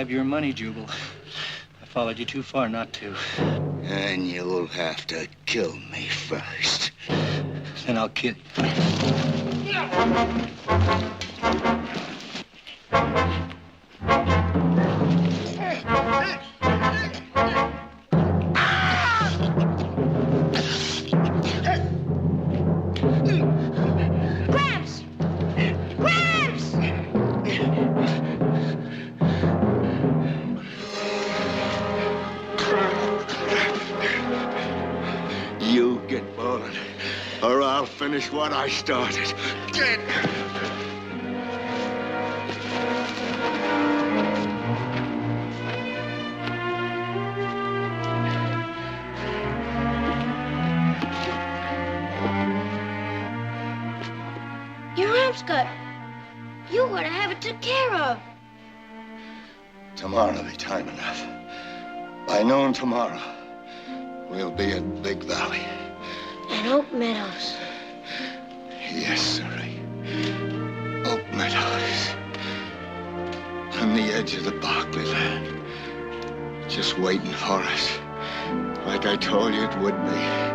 have your money, Jubal. I followed you too far not to. And you'll have to kill me first. Then I'll kill you. Finish what I started. Your arm's cut. You ought to have it took care of. Tomorrow'll be time enough. By noon tomorrow, we'll be at Big Valley. And Oak Meadows. Yes, sirree. Oak Meadows. On the edge of the Barkley land. Just waiting for us. Like I told you it would be.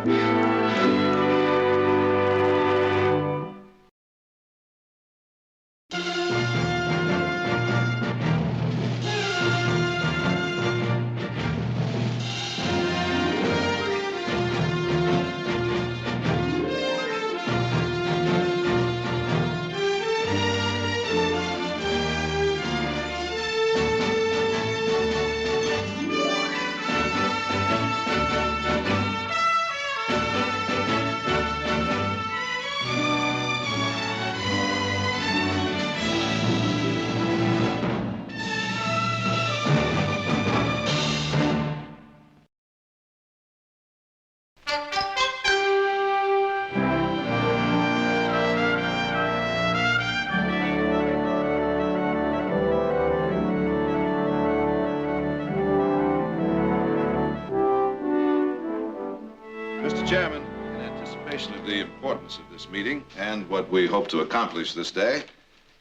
Chairman, in anticipation of the importance of this meeting and what we hope to accomplish this day,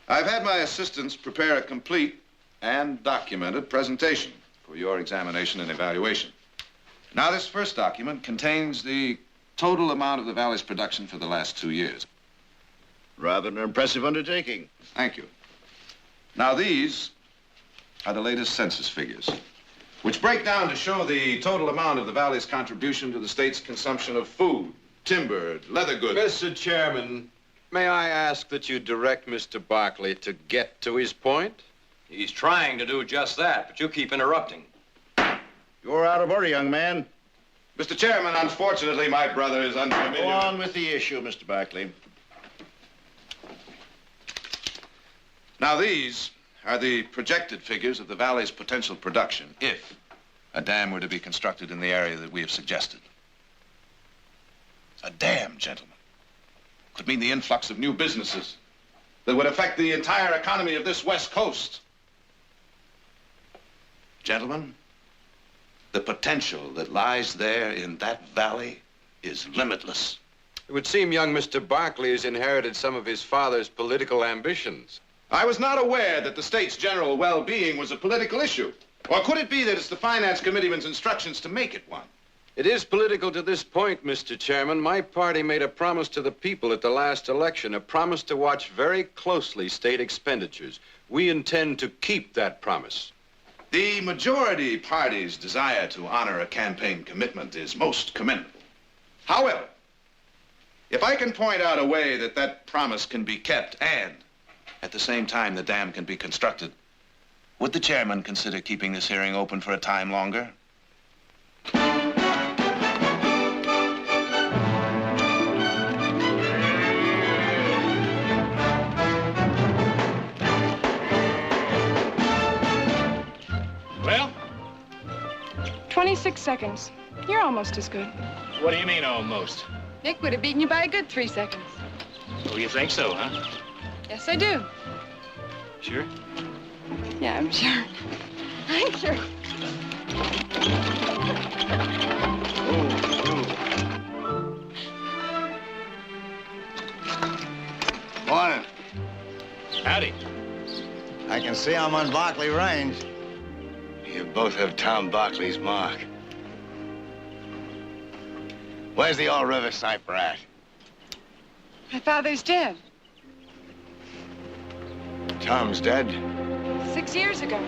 I've had my assistants prepare a complete and documented presentation for your examination and evaluation. Now, this first document contains the total amount of the Valley's production for the last 2 years. Rather an impressive undertaking. Thank you. Now, these are the latest census figures, which break down to show the total amount of the Valley's contribution to the state's consumption of food, timber, leather goods. Mr. Chairman, may I ask that you direct Mr. Barkley to get to his point? He's trying to do just that, but you keep interrupting. You're out of order, young man. Mr. Chairman, unfortunately, my brother is unfamiliar. Go on with the issue, Mr. Barkley. Now, these are the projected figures of the Valley's potential production if a dam were to be constructed in the area that we have suggested. A dam, gentlemen, could mean the influx of new businesses that would affect the entire economy of this West Coast. Gentlemen, the potential that lies there in that valley is limitless. It would seem young Mr. Barkley has inherited some of his father's political ambitions. I was not aware that the state's general well-being was a political issue. Or could it be that it's the Finance Committeeman's instructions to make it one? It is political to this point, Mr. Chairman. My party made a promise to the people at the last election, a promise to watch very closely state expenditures. We intend to keep that promise. The majority party's desire to honor a campaign commitment is most commendable. However, if I can point out a way that that promise can be kept and at the same time the dam can be constructed, would the chairman consider keeping this hearing open for a time longer? Well? 26 seconds. You're almost as good. What do you mean, almost? Nick would have beaten you by a good 3 seconds. Oh, you think so, huh? Yes, I do. Sure? Yeah, I'm sure. I'm sure. Morning. Howdy. I can see I'm on Barkley Range. You both have Tom Barkley's mark. Where's the All River sniper at? My father's dead. Tom's dead. 6 years ago.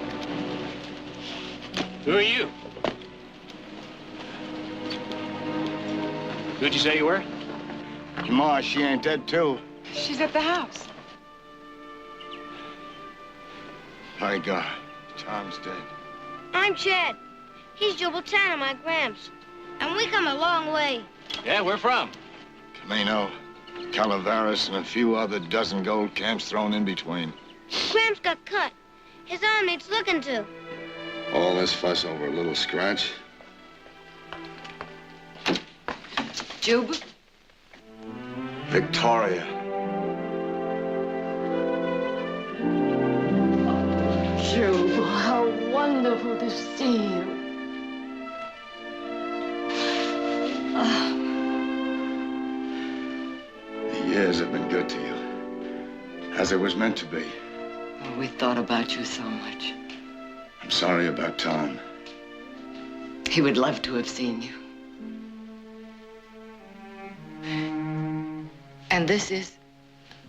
Who are you? Who'd you say you were? Your ma, she ain't dead, too. She's at the house. My God, Tom's dead. I'm Chad. He's Jubal Tanner, my Gramps. And we come a long way. Yeah, where from? Camino, Calaveras, and a few other dozen gold camps thrown in between. Gramps got cut. His arm needs looking to. All this fuss over a little scratch? Jubal? Victoria. Jubal, how wonderful to see you. The years have been good to you, as it was meant to be. Oh, we thought about you so much. I'm sorry about Tom. He would love to have seen you. And this is?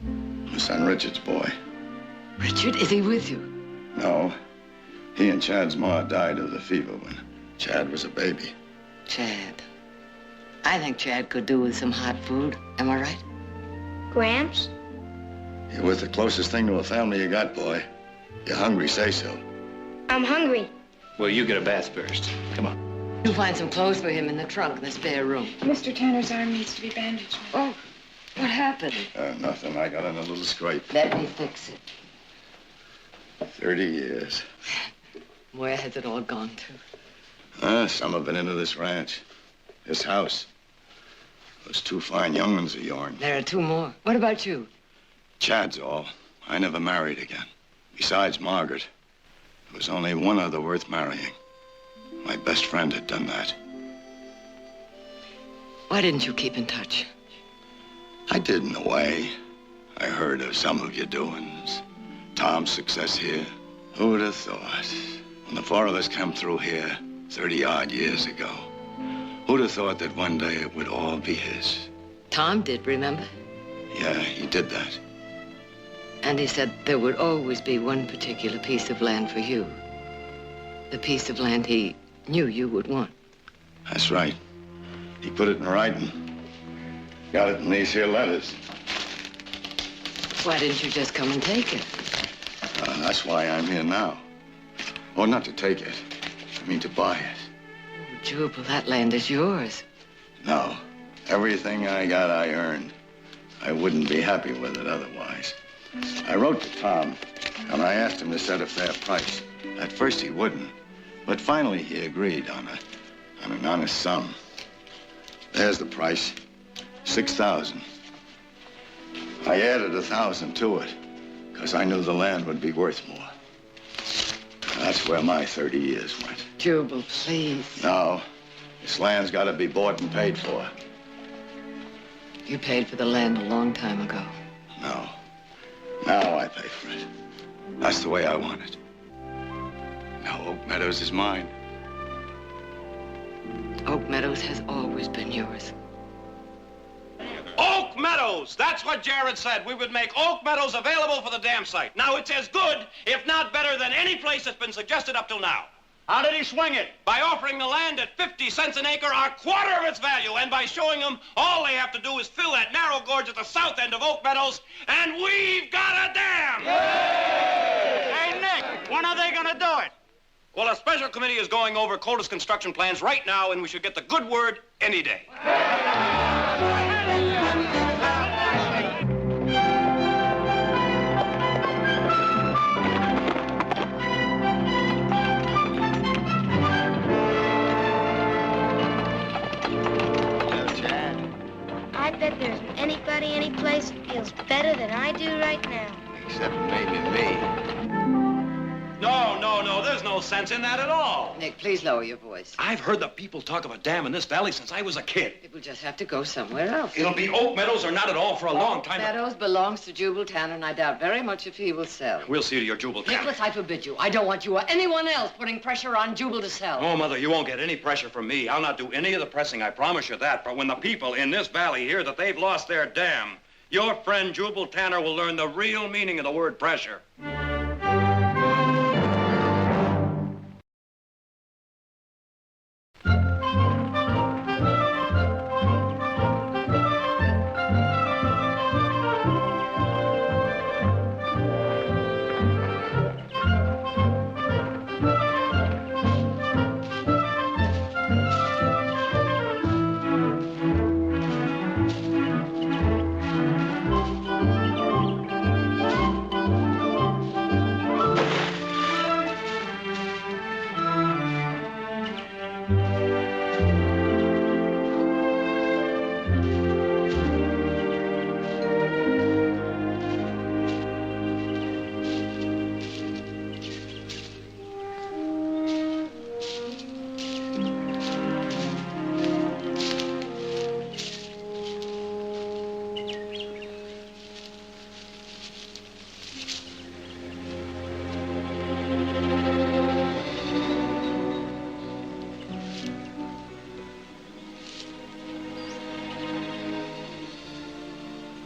My son Richard's boy. Richard, is he with you? No. He and Chad's ma died of the fever when Chad was a baby. Chad. I think Chad could do with some hot food. Am I right? Gramps? You're with the closest thing to a family you got, boy. You're hungry, say so. I'm hungry. Well, you get a bath first. Come on. You'll find some clothes for him in the trunk in the spare room. Mr. Tanner's arm needs to be bandaged. Oh, what happened? Nothing. I got in a little scrape. Let me fix it. 30 years. Where has it all gone to? Some have been into this ranch. This house. Those two fine young'uns of yourn. There are two more. What about you? Chad's all. I never married again. Besides Margaret, there was only one other worth marrying. My best friend had done that. Why didn't you keep in touch? I did in a way. I heard of some of your doings. Tom's success here. Who would have thought? When the four of us came through here 30-odd years ago, who'd have thought that one day it would all be his? Tom did, remember? Yeah, he did that. And he said there would always be one particular piece of land for you. The piece of land he knew you would want. That's right. He put it in writing. Got it in these here letters. Why didn't you just come and take it? That's why I'm here now. Oh, not to take it. I mean to buy it. Oh, Jubal, that land is yours. No. Everything I got, I earned. I wouldn't be happy with it otherwise. I wrote to Tom, and I asked him to set a fair price. At first, he wouldn't. But finally, he agreed on an honest sum. There's the price. 6,000. I added 1,000 to it, because I knew the land would be worth more. That's where my 30 years went. Jubal, please. No. This land's got to be bought and paid for. You paid for the land a long time ago. No. Now I pay for it. That's the way I want it. Now Oak Meadows is mine. Oak Meadows has always been yours. Oak Meadows! That's what Jared said. We would make Oak Meadows available for the dam site. Now, it's as good, if not better, than any place that's been suggested up till now. How did he swing it? By offering the land at 50 cents an acre, a quarter of its value, and by showing them all they have to do is fill that narrow gorge at the south end of Oak Meadows, and we've got a dam! Yay! Hey, Nick, when are they gonna do it? Well, a special committee is going over Coldus construction plans right now, and we should get the good word any day. I bet there isn't anybody, any place that feels better than I do right now. Except maybe me. No, there's no no sense in that at all. Nick, please lower your voice. I've heard the people talk of a dam in this valley since I was a kid. It will just have to go somewhere else. It'll be Oak Meadows or not at all for a long time. Meadows belongs to Jubal Tanner, and I doubt very much if he will sell. We'll see to your Jubal Tanner. Nicholas, I forbid you. I don't want you or anyone else putting pressure on Jubal to sell. Oh, Mother, you won't get any pressure from me. I'll not do any of the pressing, I promise you that. But when the people in this valley hear that they've lost their dam, your friend Jubal Tanner will learn the real meaning of the word pressure.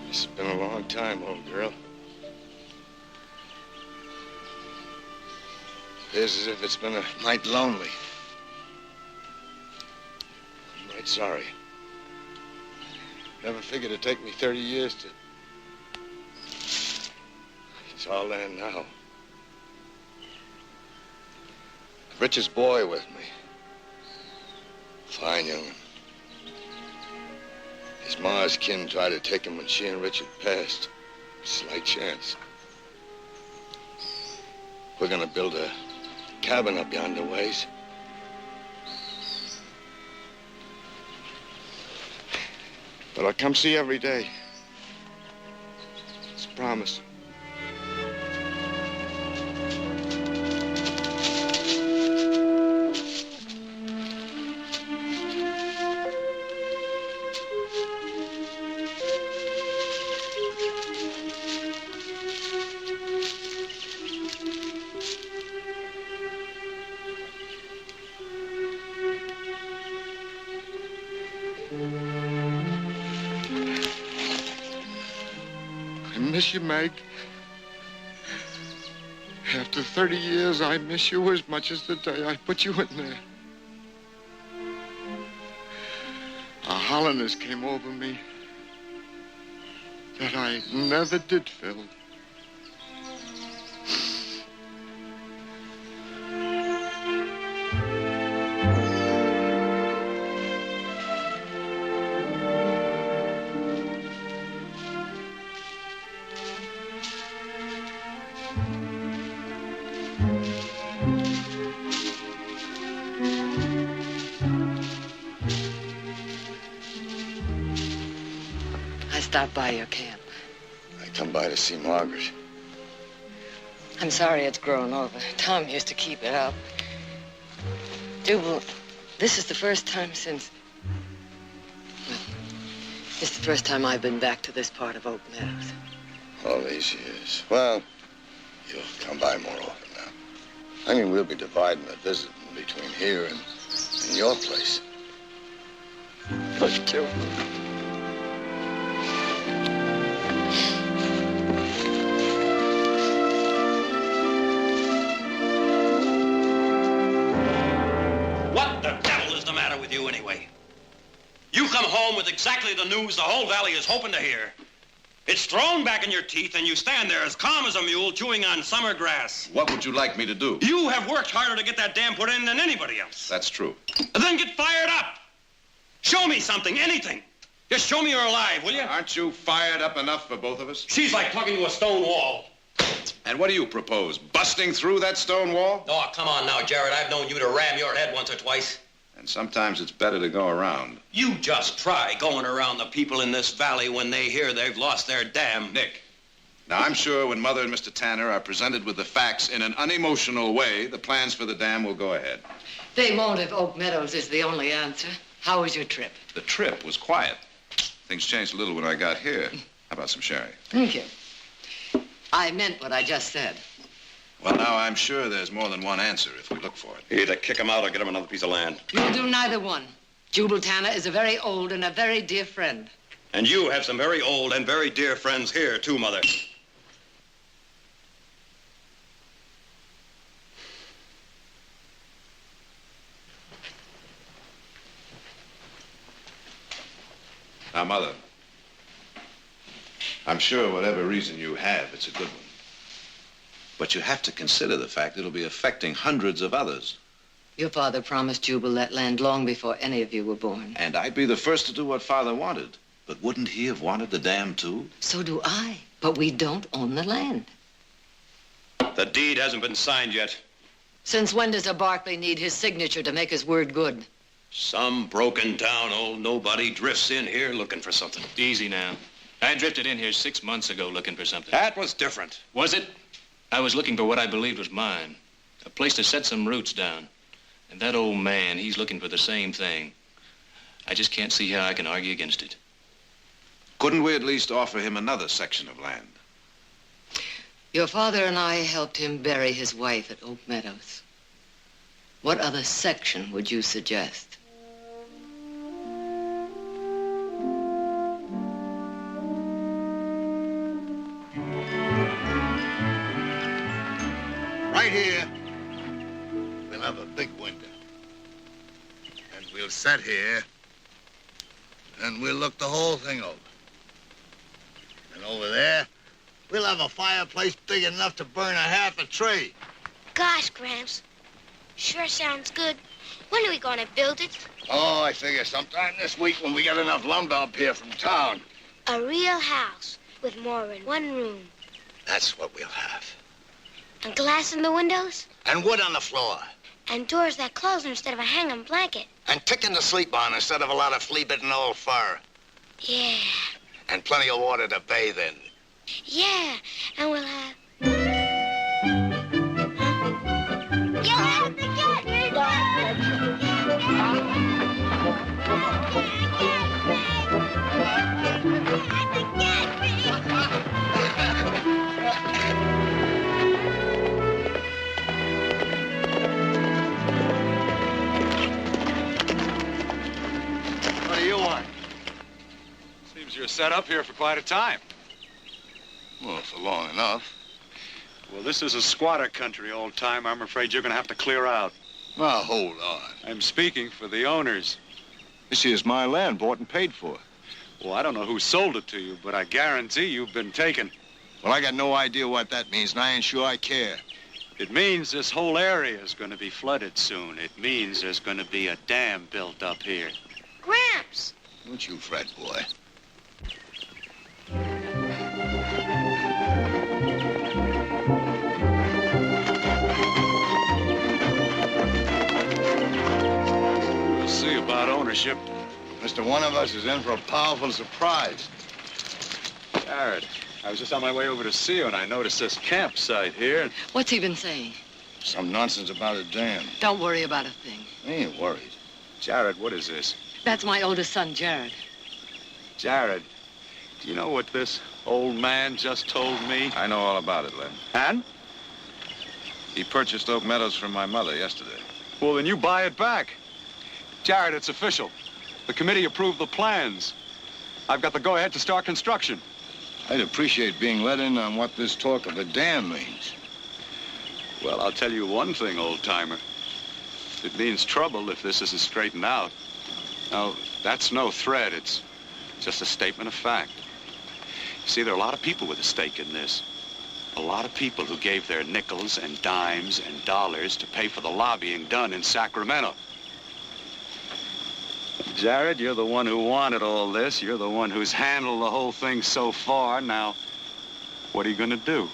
It's been a long time, old girl. Feels as if it's been a mite lonely. I'm right sorry. Never figured it'd take me 30 years to... It's all there now. The richest boy with me. Fine young'un. His ma's kin tried to take him when she and Richard passed. Slight chance. We're gonna build a cabin up yonder ways. But I'll come see you every day. It's a promise. I miss you, Meg. After 30 years, I miss you as much as the day I put you in there. A hollowness came over me that I never did feel. Stop by your camp. I come by to see Margaret. I'm sorry it's grown over. Tom used to keep it up. Jubal, this is the first time since... Well, this is the first time I've been back to this part of Oak Meadows. All these years. Well, you'll come by more often now. I mean, we'll be dividing the visit between here and your place. But Jubal... You come home with exactly the news the whole valley is hoping to hear. It's thrown back in your teeth, and you stand there as calm as a mule chewing on summer grass. What would you like me to do? You have worked harder to get that dam put in than anybody else. That's true. Then get fired up. Show me something, anything. Just show me you're alive, will you? Aren't you fired up enough for both of us? She's like talking to a stone wall. And what do you propose? Busting through that stone wall? Oh, come on now, Jared. I've known you to ram your head once or twice. And sometimes it's better to go around. You just try going around the people in this valley when they hear they've lost their dam. Nick, Now, I'm sure when Mother and Mr. Tanner are presented with the facts in an unemotional way, the plans for the dam will go ahead. They won't if Oak Meadows is the only answer. How was your trip? The trip was quiet. Things changed a little when I got here. How about some sherry? Thank you. I meant what I just said. Well, now, I'm sure there's more than one answer if we look for it. Either kick him out or get him another piece of land. You'll do neither one. Jubal Tanner is a very old and a very dear friend. And you have some very old and very dear friends here, too, Mother. Now, Mother, I'm sure whatever reason you have, it's a good one. But you have to consider the fact it'll be affecting hundreds of others. Your father promised Jubal that land long before any of you were born. And I'd be the first to do what Father wanted. But wouldn't he have wanted the dam, too? So do I. But we don't own the land. The deed hasn't been signed yet. Since when does a Barkley need his signature to make his word good? Some broken down old nobody drifts in here looking for something. Easy now. I drifted in here 6 months ago looking for something. That was different. Was it? I was looking for what I believed was mine. A place to set some roots down. And that old man, he's looking for the same thing. I just can't see how I can argue against it. Couldn't we at least offer him another section of land? Your father and I helped him bury his wife at Oak Meadows. What other section would you suggest? Right here, we'll have a big window. And we'll sit here, and we'll look the whole thing over. And over there, we'll have a fireplace big enough to burn a half a tree. Gosh, Gramps. Sure sounds good. When are we going to build it? Oh, I figure sometime this week when we get enough lumber up here from town. A real house with more than one room. That's what we'll have. And glass in the windows? And wood on the floor. And doors that close instead of a hanging blanket. And ticking to sleep on instead of a lot of flea-bitten old fur. Yeah. And plenty of water to bathe in. Yeah. And we'll have... You have to get me What do you want? Seems you're set up here for quite a time. Well, for long enough. Well, this is a squatter country, old time. I'm afraid you're going to have to clear out. Now, hold on. I'm speaking for the owners. This is my land, bought and paid for. Well, I don't know who sold it to you, but I guarantee you've been taken. Well, I got no idea what that means, and I ain't sure I care. It means this whole area is going to be flooded soon. It means there's going to be a dam built up here. Gramps! Don't you fret, boy. We'll see about ownership. Mr. One of us is in for a powerful surprise. Jared, I was just on my way over to see you, and I noticed this campsite here. What's he been saying? Some nonsense about a dam. Don't worry about a thing. I ain't worried. Jared, what is this? That's my oldest son, Jared. Jared, do you know what this old man just told me? I know all about it, Len. And? He purchased Oak Meadows from my mother yesterday. Well, then you buy it back. Jared, it's official. The committee approved the plans. I've got the go-ahead to start construction. I'd appreciate being let in on what this talk of a dam means. Well, I'll tell you one thing, old-timer. It means trouble if this isn't straightened out. Now, that's no threat. It's just a statement of fact. You see, there are a lot of people with a stake in this. A lot of people who gave their nickels and dimes and dollars to pay for the lobbying done in Sacramento. Jared, you're the one who wanted all this. You're the one who's handled the whole thing so far. Now, what are you going to do?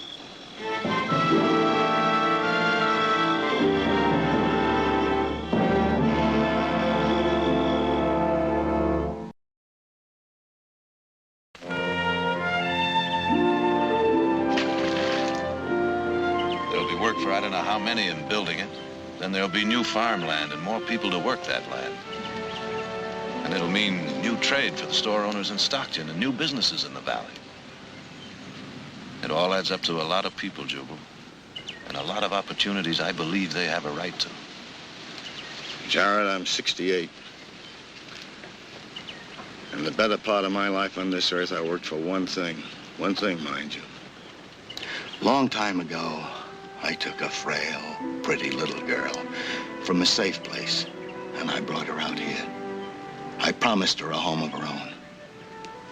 how many in building it, then there'll be new farmland and more people to work that land. And it'll mean new trade for the store owners in Stockton and new businesses in the valley. It all adds up to a lot of people, Jubal, and a lot of opportunities I believe they have a right to. Jared, I'm 68. And the better part of my life on this earth, I worked for one thing, mind you. Long time ago, I took a frail, pretty little girl from a safe place, and I brought her out here. I promised her a home of her own.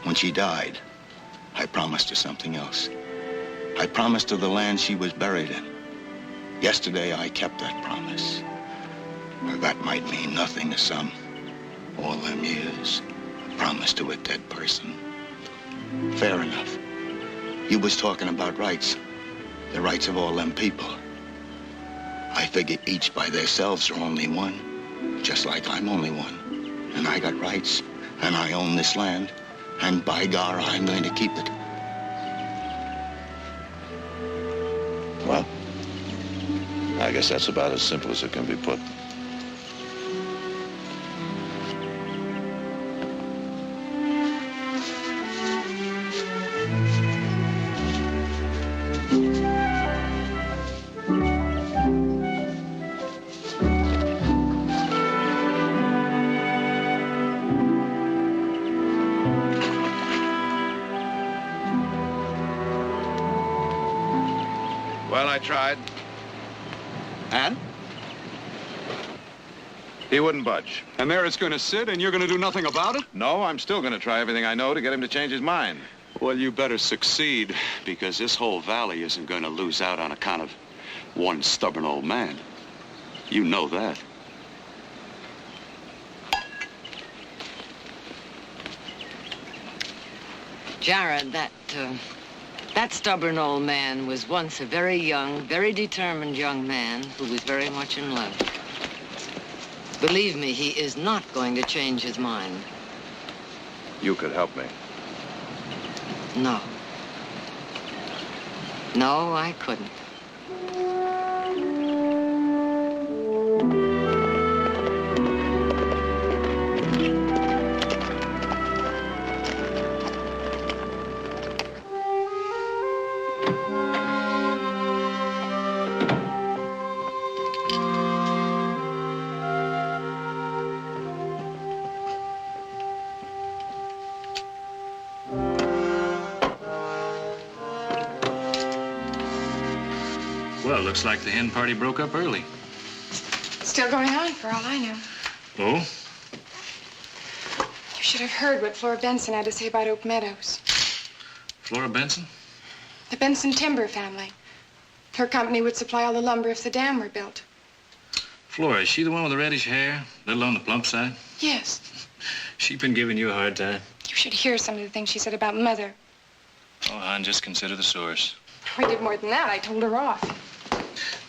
When she died, I promised her something else. I promised her the land she was buried in. Yesterday, I kept that promise. Well, that might mean nothing to some. All them years, a promise to a dead person. Fair enough. You was talking about rights. The rights of all them people. I figure each by themselves are only one, just like I'm only one. And I got rights, and I own this land, and by gar, I'm going to keep it. Well, I guess that's about as simple as it can be put. Well, I tried. And? He wouldn't budge. And there it's going to sit, and you're going to do nothing about it? No, I'm still going to try everything I know to get him to change his mind. Well, you better succeed, because this whole valley isn't going to lose out on account of one stubborn old man. You know that. Jared, that stubborn old man was once a very young, very determined young man who was very much in love. Believe me, he is not going to change his mind. You could help me. No. No, I couldn't. Well, looks like the hen party broke up early. Still going on, for all I know. Oh? You should have heard what Flora Benson had to say about Oak Meadows. Flora Benson? The Benson timber family. Her company would supply all the lumber if the dam were built. Flora, is she the one with the reddish hair? Little on the plump side? Yes. She been giving you a hard time? You should hear some of the things she said about Mother. Oh, hon, just consider the source. I did more than that. I told her off.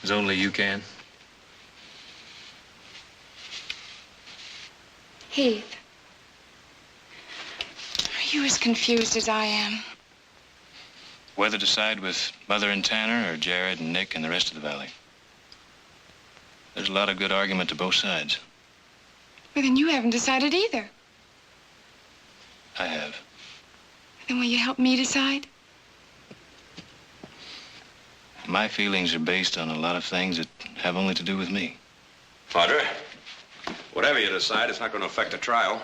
As only you can. Heath, are you as confused as I am? Whether to side with Mother and Tanner or Jared and Nick and the rest of the valley. There's a lot of good argument to both sides. Well, then you haven't decided either. I have. Then will you help me decide? My feelings are based on a lot of things that have only to do with me. Padre, whatever you decide, it's not going to affect the trial.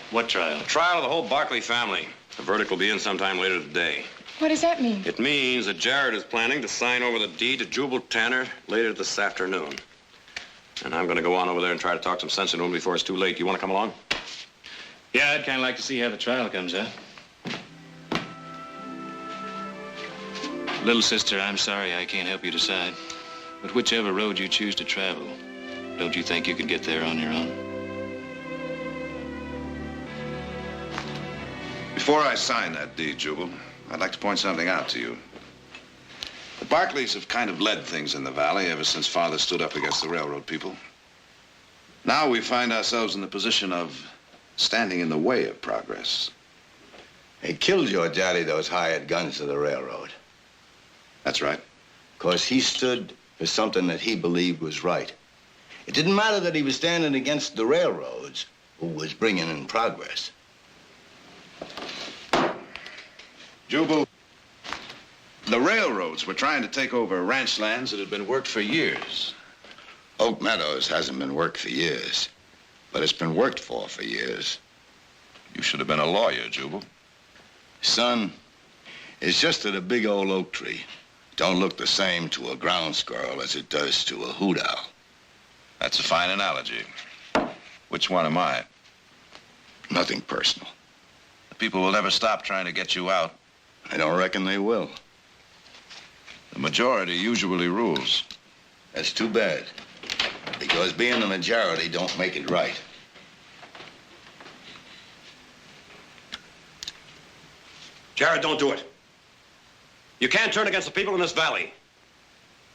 What trial? The trial of the whole Barkley family. The verdict will be in sometime later today. What does that mean? It means that Jared is planning to sign over the deed to Jubal Tanner later this afternoon. And I'm going to go on over there and try to talk some sense into him before it's too late. You want to come along? Yeah, I'd kind of like to see how the trial comes out. Little sister, I'm sorry I can't help you decide. But whichever road you choose to travel, don't you think you could get there on your own? Before I sign that deed, Jubal, I'd like to point something out to you. The Barkleys have kind of led things in the valley ever since Father stood up against the railroad people. Now we find ourselves in the position of standing in the way of progress. They killed your daddy, those hired guns of the railroad. That's right. 'Cause he stood for something that he believed was right. It didn't matter that he was standing against the railroads, who was bringing in progress. Jubal, the railroads were trying to take over ranch lands That had been worked for years. Oak Meadows hasn't been worked for years, but it's been worked for years. You should have been a lawyer, Jubal. Son, it's just that a big old oak tree don't look the same to a ground squirrel as it does to a hoot owl. That's a fine analogy. Which one am I? Nothing personal. The people will never stop trying to get you out. I don't reckon they will. The majority usually rules. That's too bad, because being the majority don't make it right. Jared, don't do it. You can't turn against the people in this valley.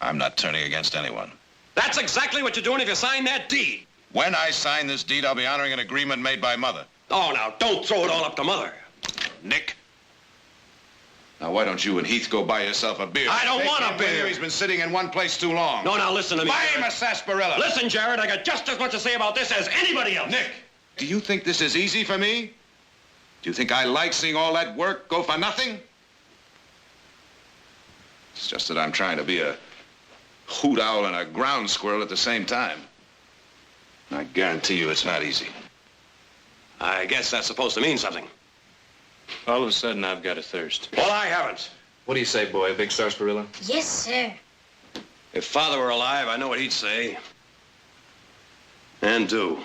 I'm not turning against anyone. That's exactly what you're doing if you sign that deed. When I sign this deed, I'll be honoring an agreement made by Mother. Oh, now, don't throw it all up to Mother. Nick. Now, why don't you and Heath go buy yourself a beer? I don't They want a can't win beer. here. He's been sitting in one place too long. No, now, listen to me, Buy him Jared. a sarsaparilla. Listen, Jared, I got just as much to say about this as anybody else. Nick, do you think this is easy for me? Do you think I like seeing all that work go for nothing? It's just that I'm trying to be a hoot owl and a ground squirrel at the same time. I guarantee you it's not easy. I guess that's supposed to mean something. All of a sudden, I've got a thirst. Well, I haven't. What do you say, boy? A big sarsaparilla? Yes, sir. If Father were alive, I know what he'd say. And do.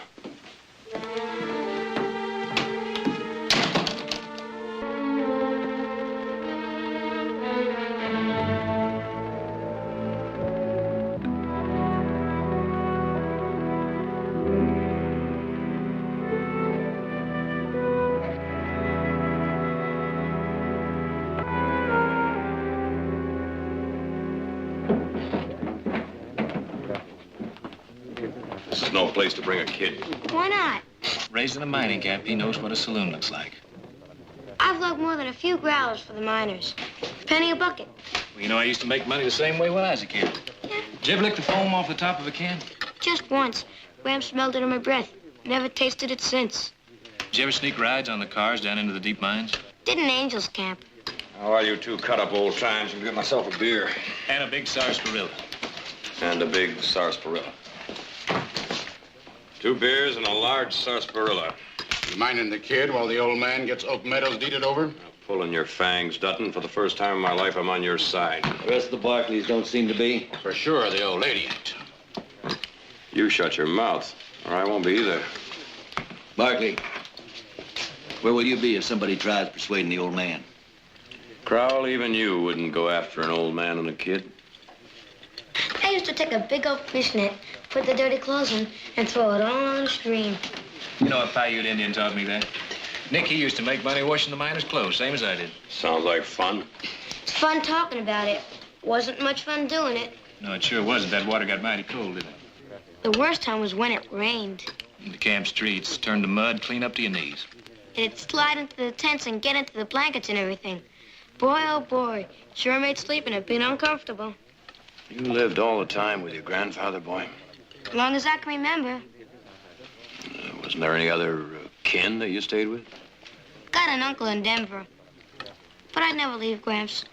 This is no place to bring a kid. Why not? Raised in a mining camp, he knows what a saloon looks like. I've lugged more than a few growlers for the miners. Penny a bucket. Well, you know, I used to make money the same way when I was a kid. Yeah. Did you ever lick the foam off the top of a can? Just once. Graham smelled it in my breath. Never tasted it since. Did you ever sneak rides on the cars down into the deep mines? Did in Angel's camp. Now, while you two cut up old times, I'll get myself a beer. And a big sarsaparilla. And a big sarsaparilla. 2 beers and a large sarsaparilla. You minding the kid while the old man gets Oak Meadows deeded over? Now, pulling your fangs, Dutton. For the first time in my life, I'm on your side. The rest of the Barclays don't seem to be. For sure, the old lady ain't. You shut your mouth, or I won't be either. Barclay, where will you be if somebody tries persuading the old man? Crowell, even you wouldn't go after an old man and a kid. I used to take a big old fish net, put the dirty clothes in, and throw it all on the stream. You know, a Paiute Indian taught me that. Nick, he used to make money washing the miners' clothes, same as I did. Sounds like fun. It's fun talking about it. Wasn't much fun doing it. No, it sure wasn't. That water got mighty cold, didn't it? The worst time was when it rained. In the camp streets, turned to mud clean up to your knees. It'd slide into the tents and get into the blankets and everything. Boy, oh boy, sure made sleeping a bit uncomfortable. You lived all the time with your grandfather, boy. As long as I can remember. Wasn't there any other kin that you stayed with? Got an uncle in Denver. But I'd never leave Gramps.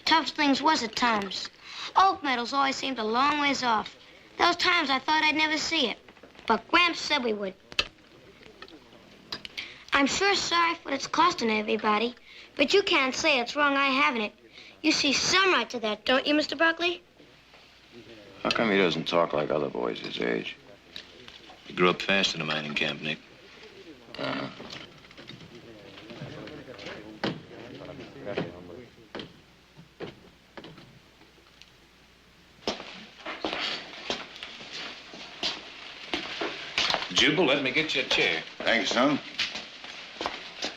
Tough things was at times. Oak Meadows always seemed a long ways off. Those times I thought I'd never see it. But Gramps said we would. I'm sure sorry for what it's costing everybody. But you can't say it's wrong I having it. You see some right to that, don't you, Mr. Buckley? How come he doesn't talk like other boys his age? He grew up fast in a mining camp, Nick. Jubal, let me get you a chair. Thanks, son.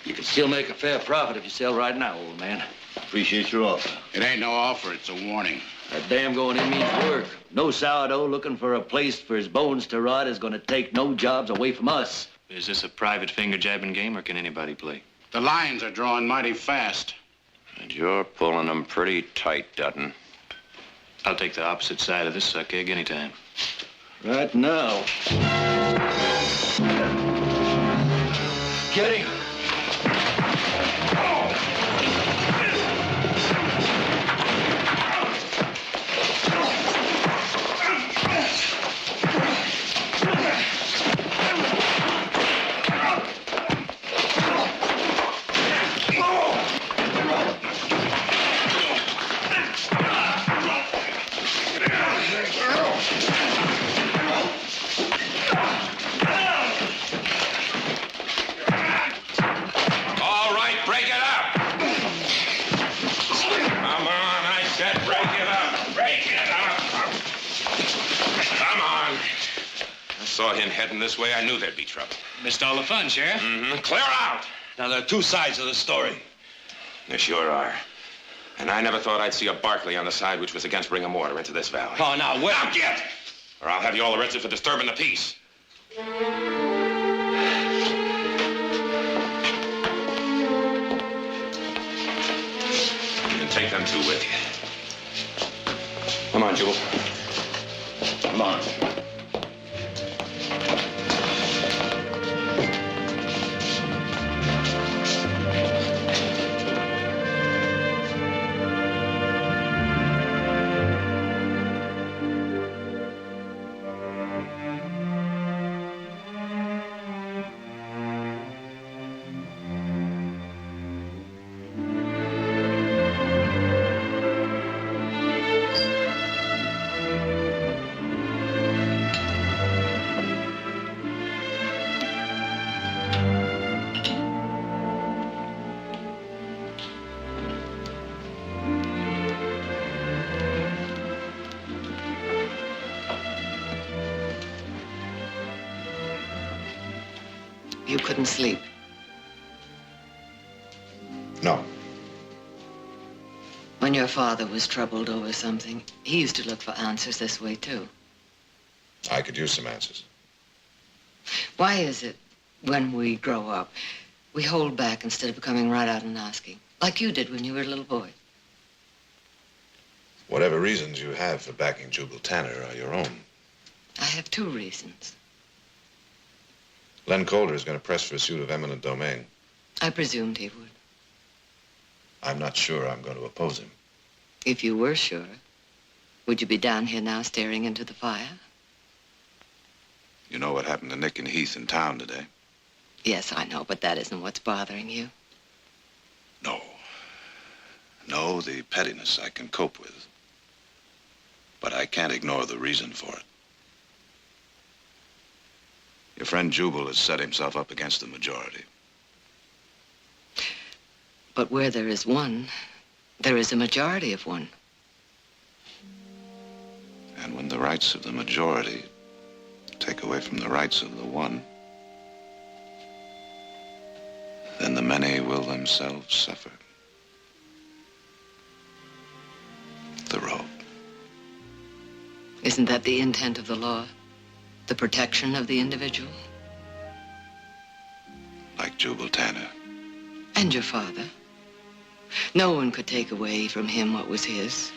You can still make a fair profit if you sell right now, old man. Appreciate your offer. It ain't no offer, it's a warning. That damn going in means work. No sourdough looking for a place for his bones to rot is going to take no jobs away from us. Is this a private finger-jabbing game, or can anybody play? The lines are drawing mighty fast. And you're pulling them pretty tight, Dutton. I'll take the opposite side of this suck egg anytime. Right now. Get him. Saw him heading this way, I knew there'd be trouble. Missed all the fun, Sheriff. Mm-hmm. Clear out! Now, there are two sides of the story. There sure are. And I never thought I'd see a Barkley on the side which was against bringing order into this valley. Oh, now, wait. Now, get! Or I'll have you all arrested for disturbing the peace. You can take them two with you. Come on, Jubal. Come on. You couldn't sleep. No. When your father was troubled over something, he used to look for answers this way, too. I could use some answers. Why is it, when we grow up, we hold back instead of coming right out and asking, like you did when you were a little boy? Whatever reasons you have for backing Jubal Tanner are your own. I have two reasons. Len Calder is going to press for a suit of eminent domain. I presumed he would. I'm not sure I'm going to oppose him. If you were sure, would you be down here now staring into the fire? You know what happened to Nick and Heath in town today? Yes, I know, but that isn't what's bothering you. No. No, the pettiness I can cope with. But I can't ignore the reason for it. Your friend Jubal has set himself up against the majority. But where there is one, there is a majority of one. And when the rights of the majority take away from the rights of the one, then the many will themselves suffer. The road. Isn't that the intent of the law? The protection of the individual? Like Jubal Tanner. And your father. No one could take away from him what was his.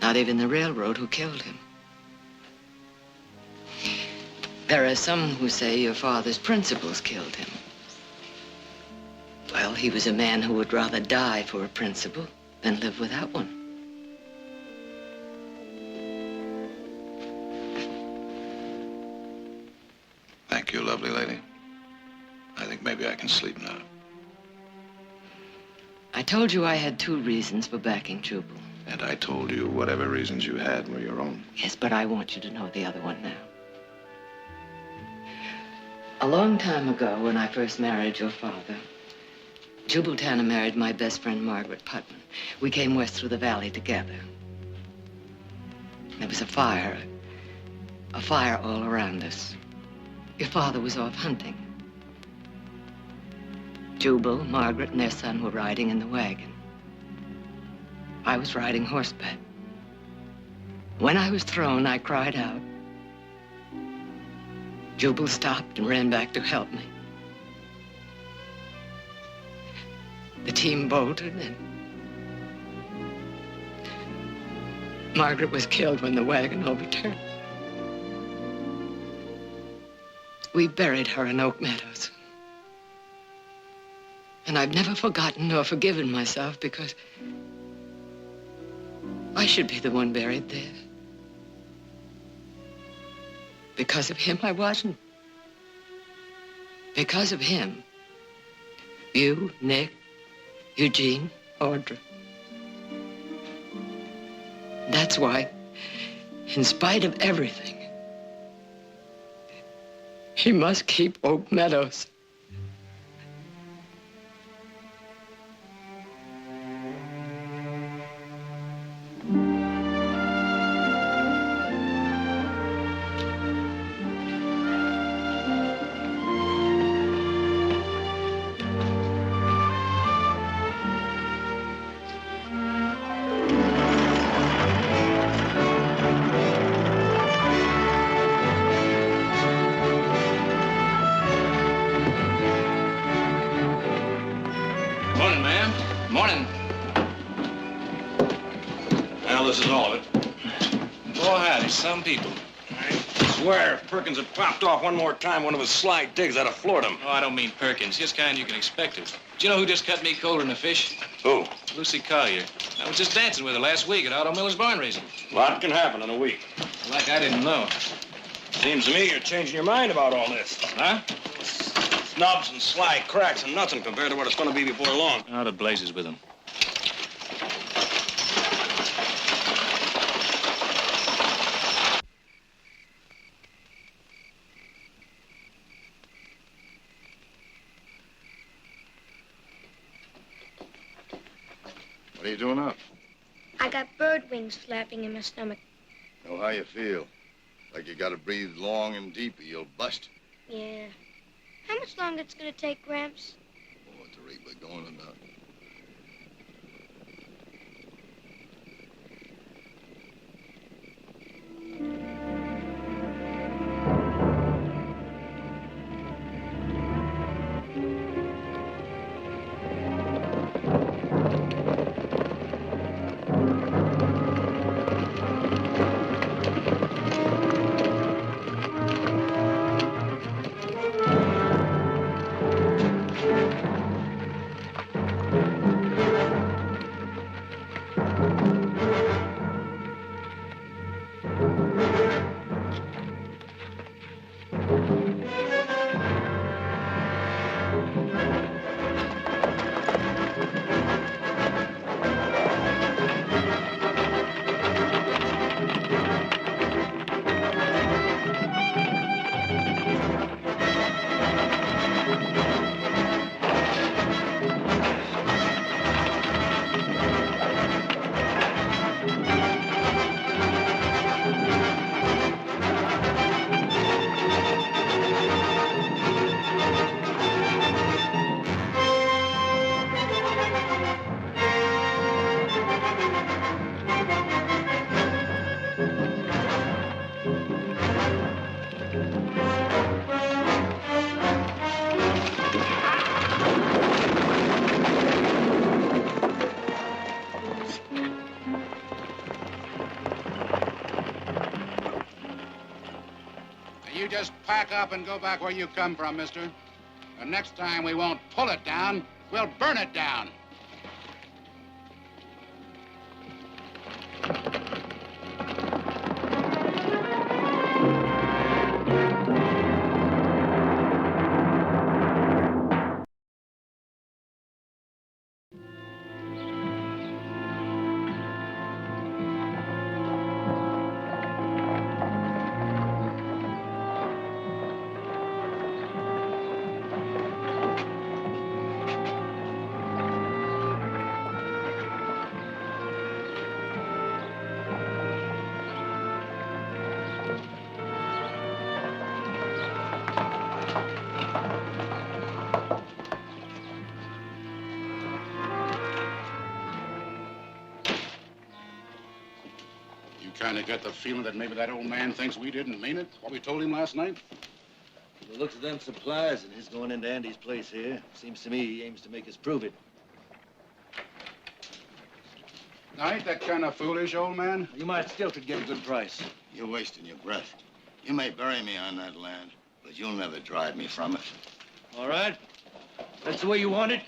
Not even the railroad who killed him. There are some who say your father's principles killed him. Well, he was a man who would rather die for a principle than live without one. Thank you, lovely lady. I think maybe I can sleep now. I told you I had two reasons for backing Jubal. And I told you whatever reasons you had were your own. Yes, but I want you to know the other one now. A long time ago, when I first married your father, Jubal Tanner married my best friend, Margaret Putman. We came west through the valley together. There was a fire all around us. Your father was off hunting. Jubal, Margaret, and their son were riding in the wagon. I was riding horseback. When I was thrown, I cried out. Jubal stopped and ran back to help me. The team bolted, and Margaret was killed when the wagon overturned. We buried her in Oak Meadows. And I've never forgotten nor forgiven myself because I should be the one buried there. Because of him, I wasn't. Because of him, you, Nick, Eugene, Audra. That's why, in spite of everything, he must keep Oak Meadows. Morning, ma'am. Morning. Well, this is all of it. Boy, howdy, some people. I swear, if Perkins had popped off one more time, one of his sly digs, I'd have floored him. Oh, I don't mean Perkins. Just kind you can expect it. Do you know who just cut me colder than a fish? Who? Lucy Collier. I was just dancing with her last week at Otto Miller's barn raising. A lot can happen in a week. Like I didn't know. Seems to me you're changing your mind about all this. Huh? Snubs and sly cracks and nothing compared to what it's going to be before long. Out of blazes with them. What are you doing up? I got bird wings flapping in my stomach. Know how you feel. Like you gotta breathe long and deep or you'll bust. Yeah. How much longer it's gonna take, Gramps? Oh, at the rate we're going about. You just pack up and go back where you come from, mister. And next time we won't pull it down, we'll burn it down. Kind of get the feeling that maybe that old man thinks we didn't mean it, what we told him last night? From the looks of them supplies and his going into Andy's place here, seems to me he aims to make us prove it. Now, ain't that kind of foolish, old man? You might still could get a good price. You're wasting your breath. You may bury me on that land, but you'll never drive me from it. All right. That's the way you want it.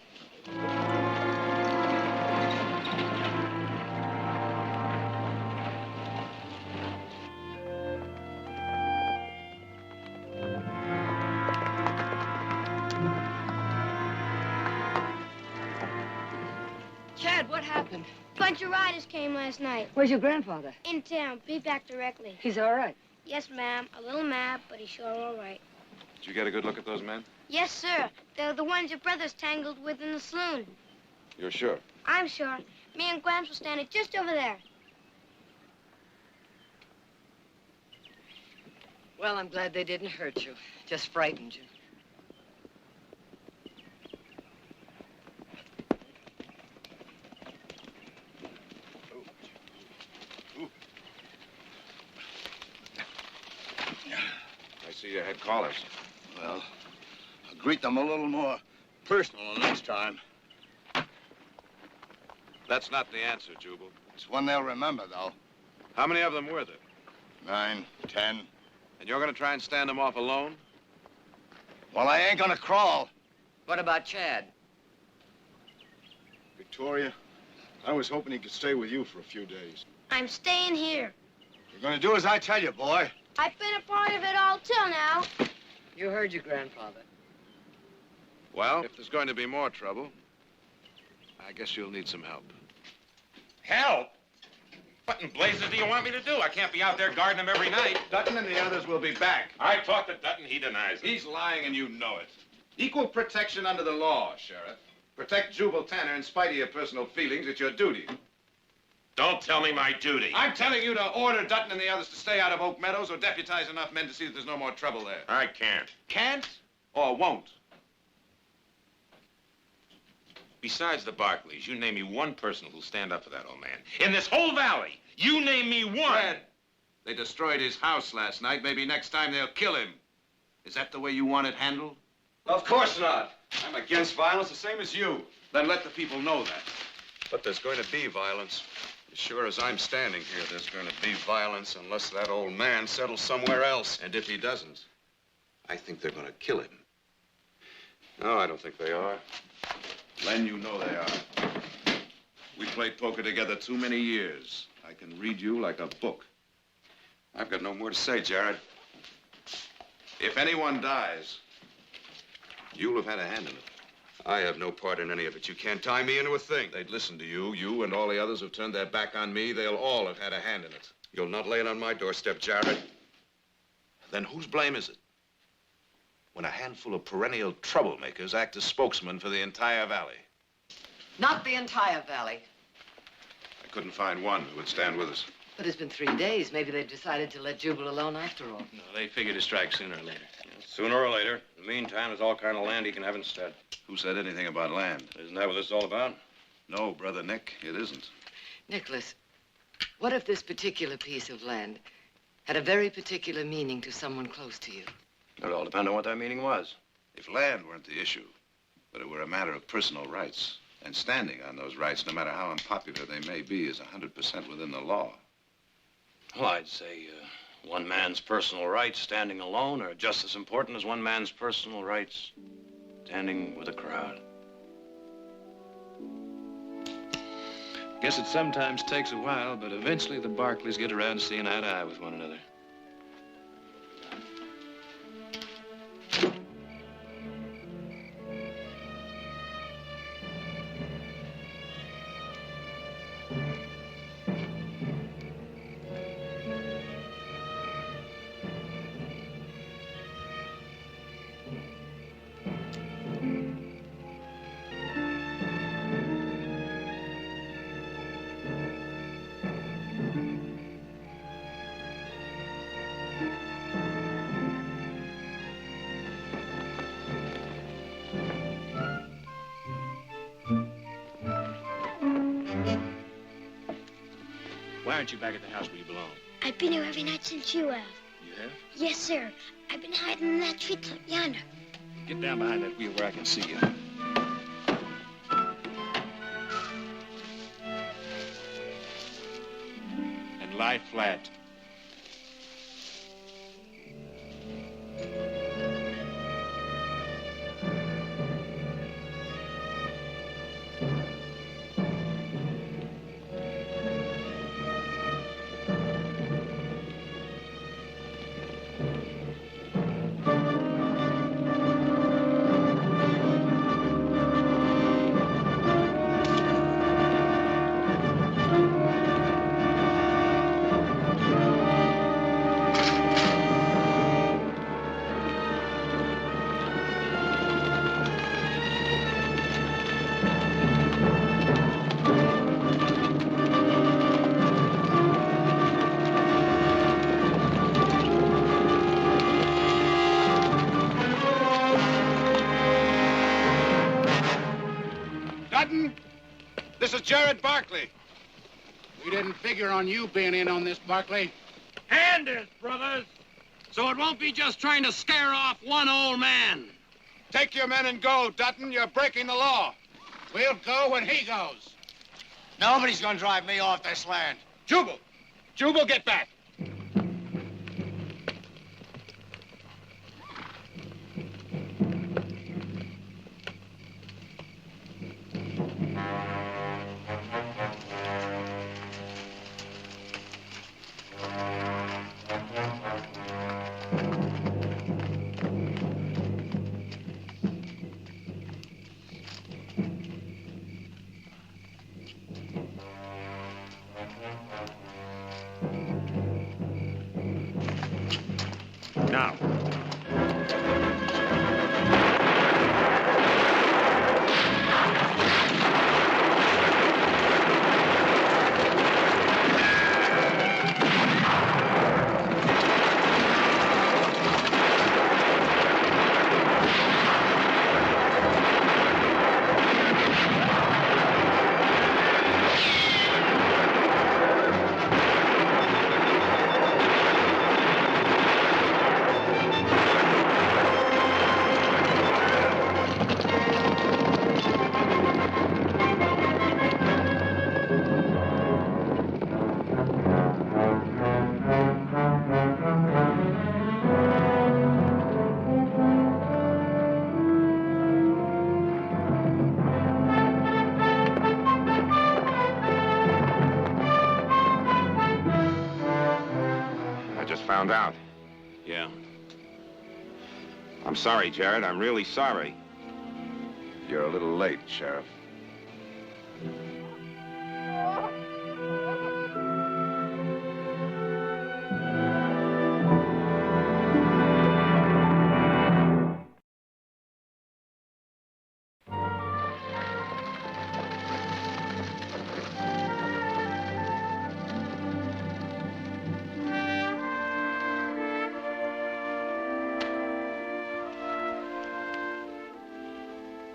Chad, what happened? Bunch of riders came last night. Where's your grandfather? In town. Be back directly. He's all right. Yes, ma'am. A little mad, but he's sure all right. Did you get a good look at those men? Yes, sir. They're the ones your brother's tangled with in the saloon. You're sure? I'm sure. Me and Gramps were standing just over there. Well, I'm glad they didn't hurt you. Just frightened you. I see you had callers. Well, I'll greet them a little more personal next time. That's not the answer, Jubal. It's one they'll remember, though. How many of them were there? 9, 10. And you're going to try and stand them off alone? Well, I ain't gonna crawl. What about Chad? Victoria, I was hoping he could stay with you for a few days. I'm staying here. You're gonna do as I tell you, boy. I've been a part of it all till now. You heard your grandfather. Well, if there's going to be more trouble, I guess you'll need some help. Help? What in blazes do you want me to do? I can't be out there guarding them every night. Dutton and the others will be back. I talked to Dutton. He denies it. He's lying and you know it. Equal protection under the law, Sheriff. Protect Jubal Tanner in spite of your personal feelings. It's your duty. Don't tell me my duty. I'm telling you to order Dutton and the others to stay out of Oak Meadows or deputize enough men to see that there's no more trouble there. I can't. Can't or won't? Besides the Barclays, you name me one person who'll stand up for that old man. In this whole valley, you name me one. Fred, they destroyed his house last night. Maybe next time they'll kill him. Is that the way you want it handled? Of course not. I'm against violence the same as you. Then let the people know that. But there's going to be violence. As sure as I'm standing here, there's going to be violence unless that old man settles somewhere else. And if he doesn't, I think they're going to kill him. No, I don't think they are. Len, you know they are. We played poker together too many years. I can read you like a book. I've got no more to say, Jared. If anyone dies, You'll have had a hand in it. I have no part in any of it. You can't tie me into a thing. they'd listen to you. You and all the others who've turned their back on me, they'll all have had a hand in it. You'll not lay it on my doorstep, Jared. Then whose blame is it? When a handful of perennial troublemakers act as spokesmen for the entire valley. Not the entire valley. I couldn't find one who would stand with us. But it's been 3 days. Maybe they've decided to let Jubal alone after all. No, they figure to strike sooner or later. Sooner or later. In the meantime, there's all kind of land he can have instead. Who said anything about land? Isn't that what this is all about? No, Brother Nick, it isn't. Nicholas, what if this particular piece of land had a very particular meaning to someone close to you? It all depends on what that meaning was. If land weren't the issue, but it were a matter of personal rights, and standing on those rights, no matter how unpopular they may be, is 100% within the law. Well, I'd say one man's personal rights standing alone are just as important as one man's personal rights standing with a crowd. Guess it sometimes takes a while, but eventually the Barclays get around to seeing eye to eye with one another. Why aren't you back at the house where you belong? I've been here every night since you have. You have? Yes, sir. I've been hiding in that tree clump yonder. Get down behind that wheel where I can see you. lie flat. Dutton, this is Jared Barkley. We didn't figure on you being in on this, Barkley. Hand it, brothers, so it won't be just trying to scare off one old man. Take your men and go, Dutton. You're breaking the law. We'll go when he goes. Nobody's gonna drive me off this land. Jubal! Jubal, get back! Now. Found out. Yeah. I'm sorry, Jared. I'm really sorry. You're a little late, Sheriff.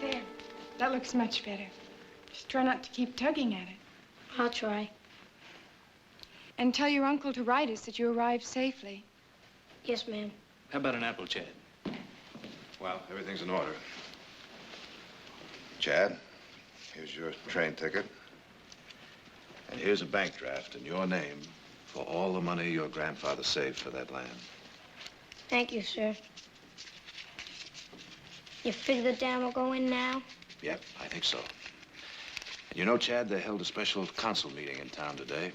There. That looks much better. Just try not to keep tugging at it. I'll try. And tell your uncle to write us that you arrived safely. Yes, ma'am. How about an apple, Chad? Well, everything's in order. Chad, here's your train ticket. And here's a bank draft in your name for all the money your grandfather saved for that land. Thank you, sir. You figure the dam will go in now? Yep, I think so. And you know, Chad, they held a special council meeting in town today.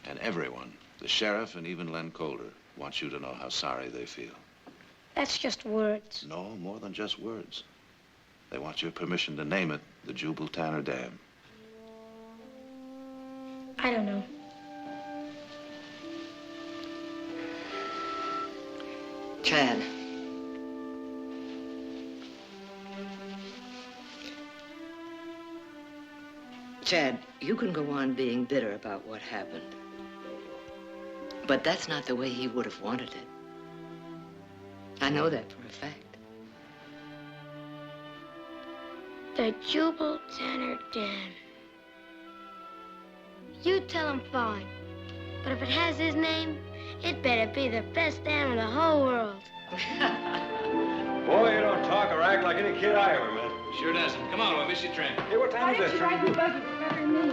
And everyone, the sheriff and even Len Colder, wants you to know how sorry they feel. That's just words. No, more than just words. They want your permission to name it the Jubal Tanner Dam. I don't know. Chad. Chad, you can go on being bitter about what happened. But that's not the way he would have wanted it. I know that for a fact. The Jubal Tanner Dam. You tell him fine. But if it has his name, it better be the best dam in the whole world. Boy, you don't talk or act like any kid I ever met. Sure doesn't. Come on, we'll miss your train. Hey, what time is this?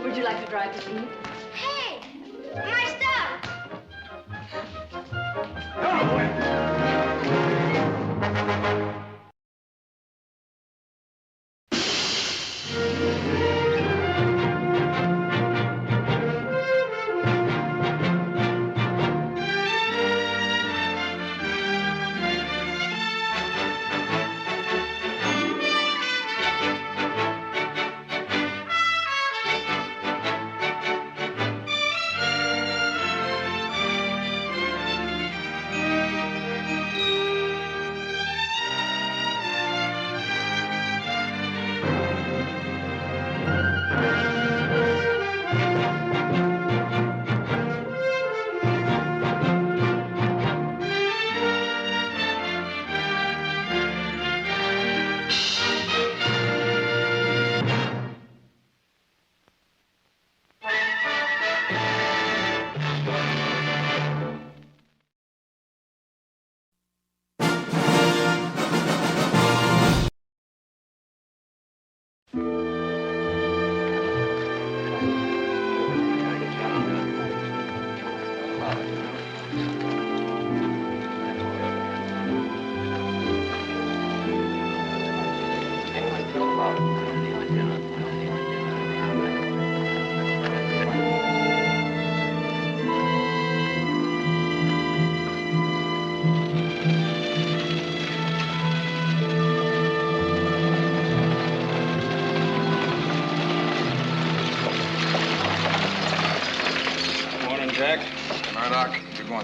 Would you like to drive to see? Hey! My stuff!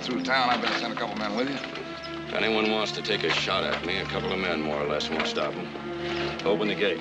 through town, I better send a couple men with you. If anyone wants to take a shot at me, a couple of men, more or less, won't stop them. Open the gate.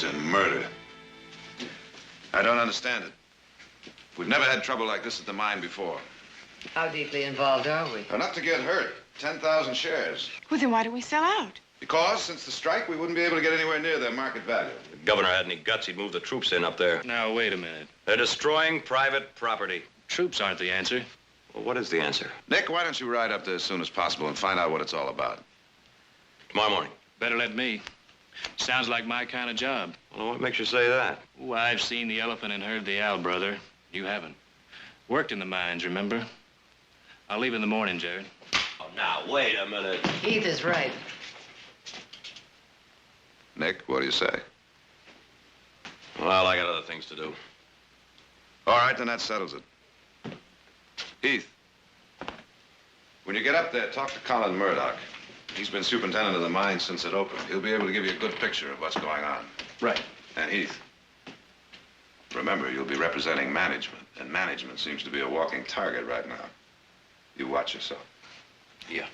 And murder. I don't understand it. We've never had trouble like this at the mine before. How deeply involved are we? Enough to get hurt. 10,000 shares. Well, then why don't we sell out? Because since the strike, we wouldn't be able to get anywhere near their market value. If the governor had any guts, he'd move the troops in up there. Now, wait a minute. They're destroying private property. Troops aren't the answer. Well, what is the answer? Nick, why don't you ride up there as soon as possible and find out what it's all about? Tomorrow morning. Better let me. Sounds like my kind of job. Well, what makes you say that? Oh, I've seen the elephant and heard the owl, brother. You haven't. Worked in the mines, remember? I'll leave in the morning, Jared. Oh, now, wait a minute. Keith is right. Nick, what do you say? Well, I got other things to do. All right, then that settles it. Heath, when you get up there, talk to Colin Murdoch. He's been superintendent of the mine since it opened. He'll be able to give you a good picture of what's going on. Right. And Heath, remember, you'll be representing management, and management seems to be a walking target right now. You watch yourself. Yeah.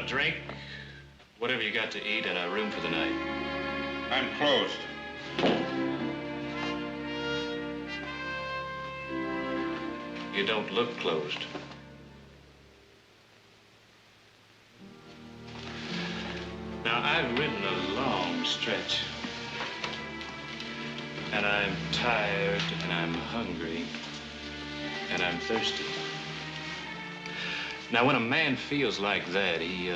Drink, whatever you got to eat, and a room for the night. I'm closed. You don't look closed. Now, I've ridden a long stretch. And I'm tired, and I'm hungry, and I'm thirsty. Now, when a man feels like that, he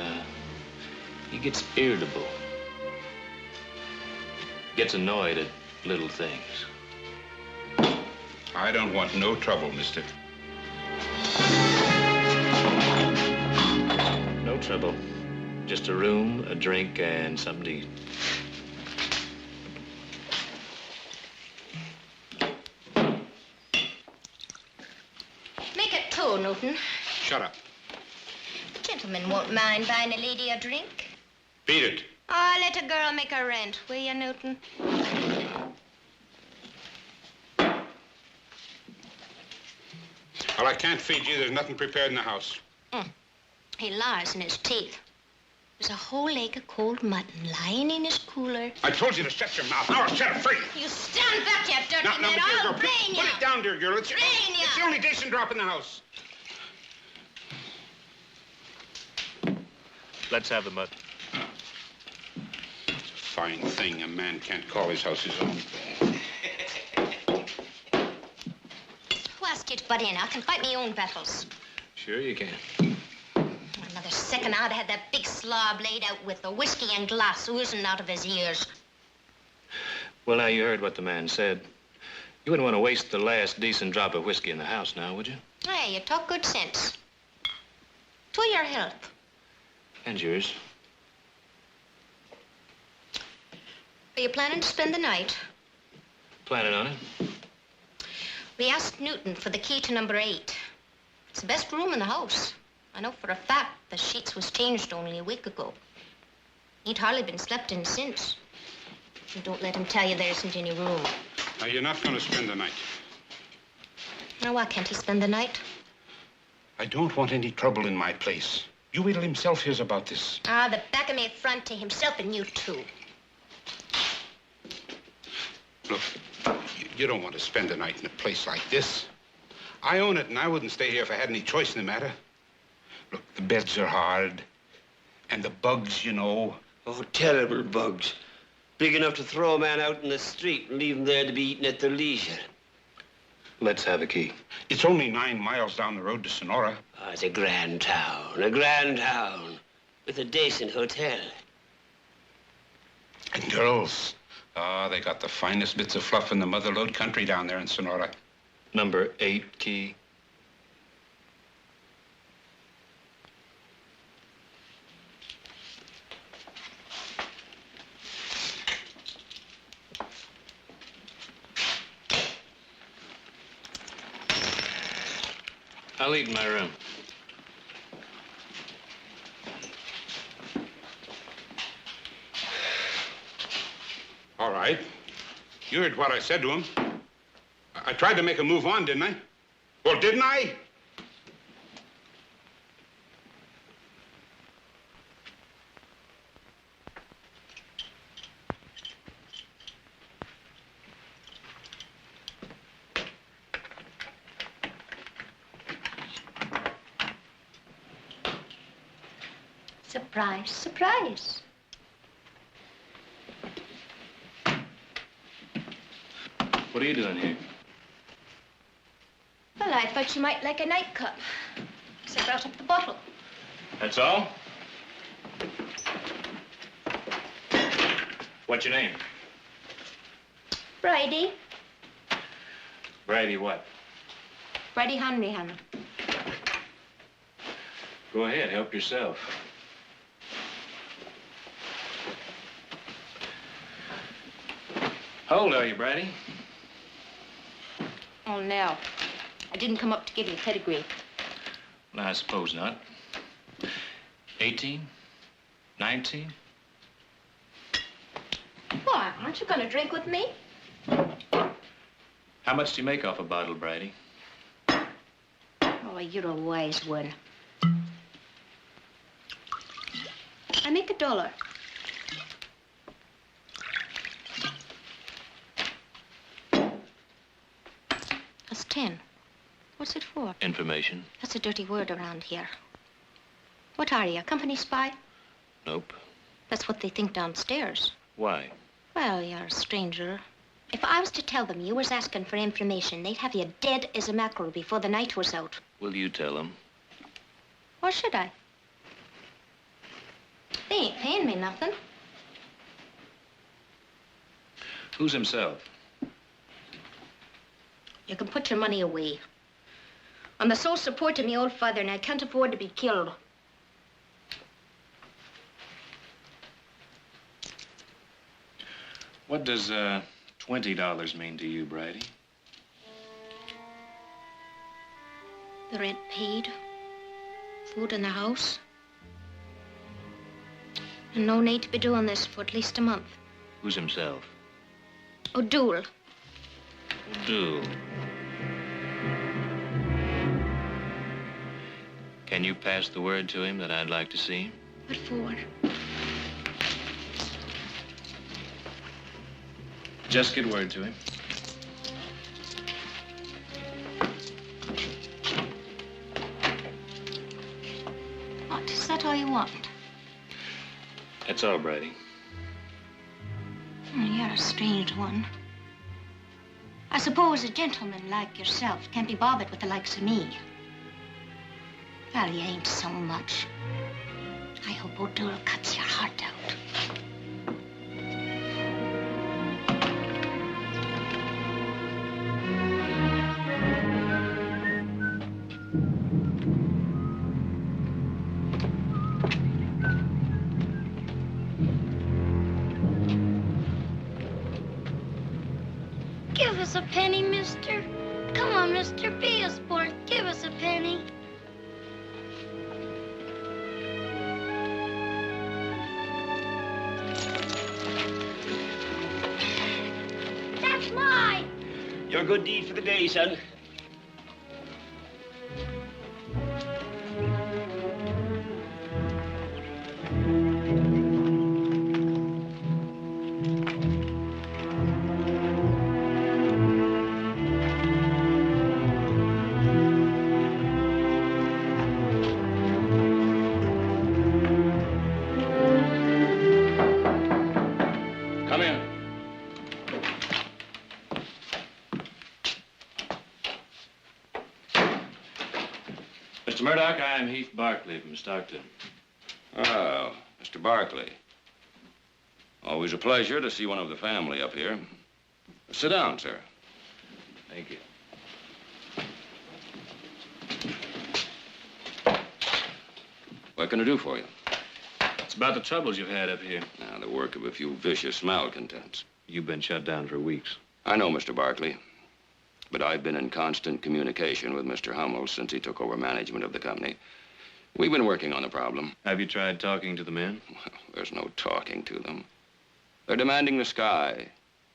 gets irritable. Gets annoyed at little things. I don't want no trouble, mister. No trouble. Just a room, a drink, and something to eat. Make it two, Newton. Shut up. Gentlemen won't mind buying a lady a drink. Beat it. Oh, let a girl make her rent, will you, Newton? Well, I can't feed you. There's nothing prepared in the house. He lies in his teeth. There's a whole leg of cold mutton lying in his cooler. I told you to shut your mouth. Now I'll set it free. You stand back, you dirty Now, man. dear I'll girl, brain put you. it down, dear girl. It's Brain you. the only decent drop in the house. Let's have the mutton. It's a fine thing. A man can't call his house his own. Who asked you to butt in? I can fight my own battles. Sure you can. Another second, I'd have that big slob laid out with the whiskey and glass oozing out of his ears. Well, now, you heard what the man said. You wouldn't want to waste the last decent drop of whiskey in the house now, would you? Hey, you talk good sense. To your health. And yours. Are you planning to spend the night? Planning on it? We asked Newton for the key to number 8. It's the best room in the house. I know for a fact the sheets was changed only a week ago. Ain't hardly been slept in since. And don't let him tell you there isn't any room. Now, you're not going to spend the night. Now, why can't he spend the night? I don't want any trouble in my place. You wait till himself hears about this. Ah, the back of me front to himself and you too. Look, you don't want to spend the night in a place like this. I own it, and I wouldn't stay here if I had any choice in the matter. Look, the beds are hard, and the bugs, you know. Oh, terrible bugs. Big enough to throw a man out in the street and leave him there to be eaten at their leisure. Let's have a key. It's only 9 miles down the road to Sonora. Oh, it's a grand town, with a decent hotel. And girls. Ah, they got the finest bits of fluff in the motherlode country down there in Sonora. Number 8 key. I'll eat in my room. All right. You heard what I said to him. I tried to make a move on, didn't I? Well, didn't I? Surprise, surprise. What are you doing here? Well, I thought you might like a nightcap. So I brought up the bottle. That's all? What's your name? Bridie. Bridie what? Bridie Henry, honey. Go ahead, help yourself. How old are you, Bridie? Oh, no. I didn't come up to give you a pedigree. Well, I suppose not. 18? 19? Why, aren't you going to drink with me? How much do you make off a bottle, Bridie? Oh, you're a wise one. I make $1. That's 10. What's it for? Information. That's a dirty word around here. What are you, a company spy? Nope. That's what they think downstairs. Why? Well, you're a stranger. If I was to tell them you was asking for information, they'd have you dead as a mackerel before the night was out. Will you tell them? Or should I? They ain't paying me nothing. Who's himself? You can put your money away. I'm the sole support of my old father, and I can't afford to be killed. What does $20 mean to you, Bridie? The rent paid, food in the house, and no need to be doing this for at least a month. Who's himself? O'Doul. O'Doul. Can you pass the word to him that I'd like to see him? What for? Just get word to him. What, is that all you want? That's all, Bridie. You're a strange one. I suppose a gentleman like yourself can't be bothered with the likes of me. Well, you ain't so much. I hope O'Doul cuts your heart out. Give us a penny, mister. Come on, mister, be a sport. Give us a penny. That's mine. Your good deed for the day, son. Come in. Mr. Murdoch, I am Heath Barkley from Stockton. Oh, Mr. Barkley. Always a pleasure to see one of the family up here. Sit down, sir. Thank you. What can I do for you? It's about the troubles you've had up here. Now, the work of a few vicious malcontents. You've been shut down for weeks. I know, Mr. Barkley. But I've been in constant communication with Mr. Hummel since he took over management of the company. We've been working on the problem. Have you tried talking to the men? Well, there's no talking to them. They're demanding the sky.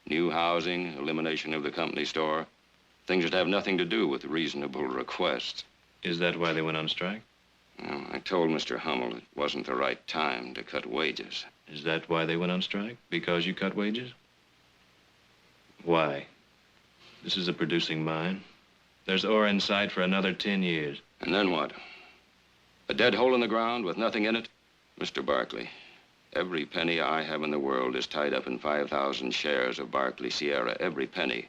New housing, elimination of the company store. Things that have nothing to do with reasonable requests. Is that why they went on strike? Well, I told Mr. Hummel it wasn't the right time to cut wages. Is that why they went on strike? Because you cut wages? Why? This is a producing mine. There's ore in sight for another 10 years. And then what? A dead hole in the ground with nothing in it? Mr. Barkley, every penny I have in the world is tied up in 5,000 shares of Barkley Sierra. Every penny.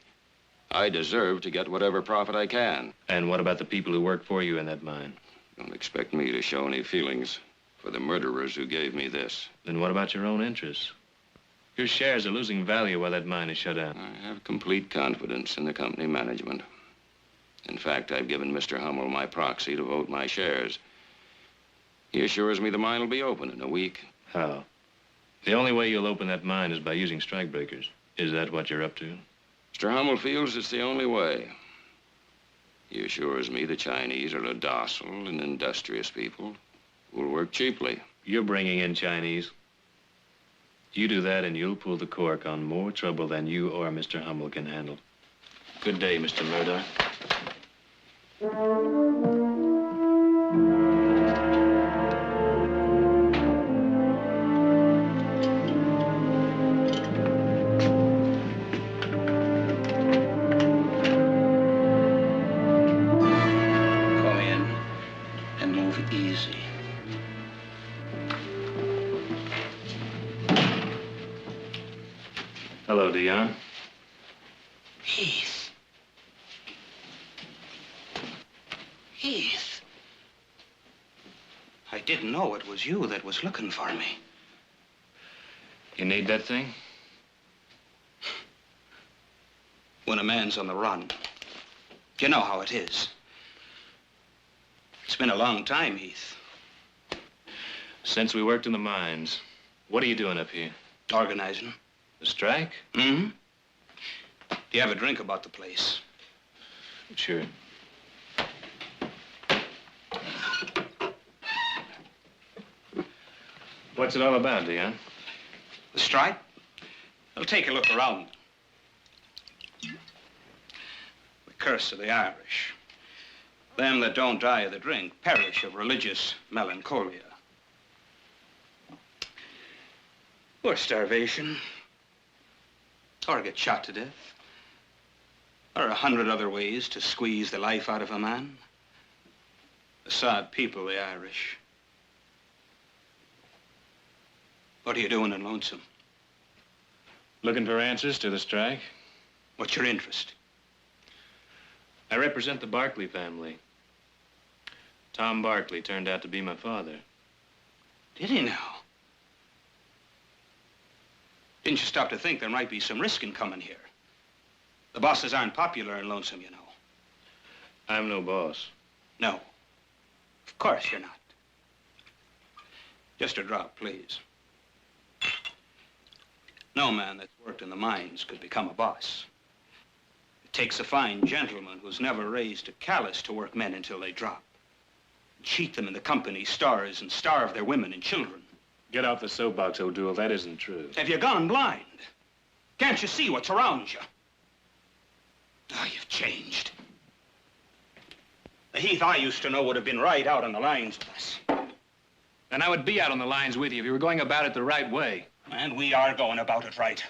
I deserve to get whatever profit I can. And what about the people who work for you in that mine? Don't expect me to show any feelings for the murderers who gave me this. Then what about your own interests? Your shares are losing value while that mine is shut down. I have complete confidence in the company management. In fact, I've given Mr. Hummel my proxy to vote my shares. He assures me the mine will be open in a week. How? The only way you'll open that mine is by using strikebreakers. Is that what you're up to? Mr. Hummel feels it's the only way. He assures me the Chinese are a docile and industrious people who will work cheaply. You're bringing in Chinese. You do that and you'll pull the cork on more trouble than you or Mr. Hummel can handle. Good day, Mr. Murdoch. Come in and move easy. Hello, Dion. Heath. Heath. I didn't know it was you that was looking for me. You need that thing? When a man's on the run, You know how it is. It's been a long time, Heath. Since we worked in the mines. What are you doing up here? Organizing. The strike? Mm-hmm. Do you have a drink about the place? Sure. What's it all about, Dion? The strike? Well, take a look around. The curse of the Irish. Them that don't die of the drink perish of religious melancholia. Or starvation. Or get shot to death. Or 100 other ways to squeeze the life out of a man. A sad people, the Irish. What are you doing in Lonesome? Looking for answers to the strike. What's your interest? I represent the Barkley family. Tom Barkley turned out to be my father. Did he now? Didn't you stop to think there might be some risk in coming here? The bosses aren't popular in Lonesome, you know. I'm no boss. No. Of course you're not. Just a drop, please. No man that's worked in the mines could become a boss. It takes a fine gentleman who's never raised a callus to work men until they drop. Cheat them in the company stores and starve their women and children. Get off the soapbox, O'Doul. That isn't true. Have you gone blind? Can't you see what's around you? Oh, you've changed. The Heath I used to know would have been right out on the lines with us. And I would be out on the lines with you if you were going about it the right way. And we are going about it right.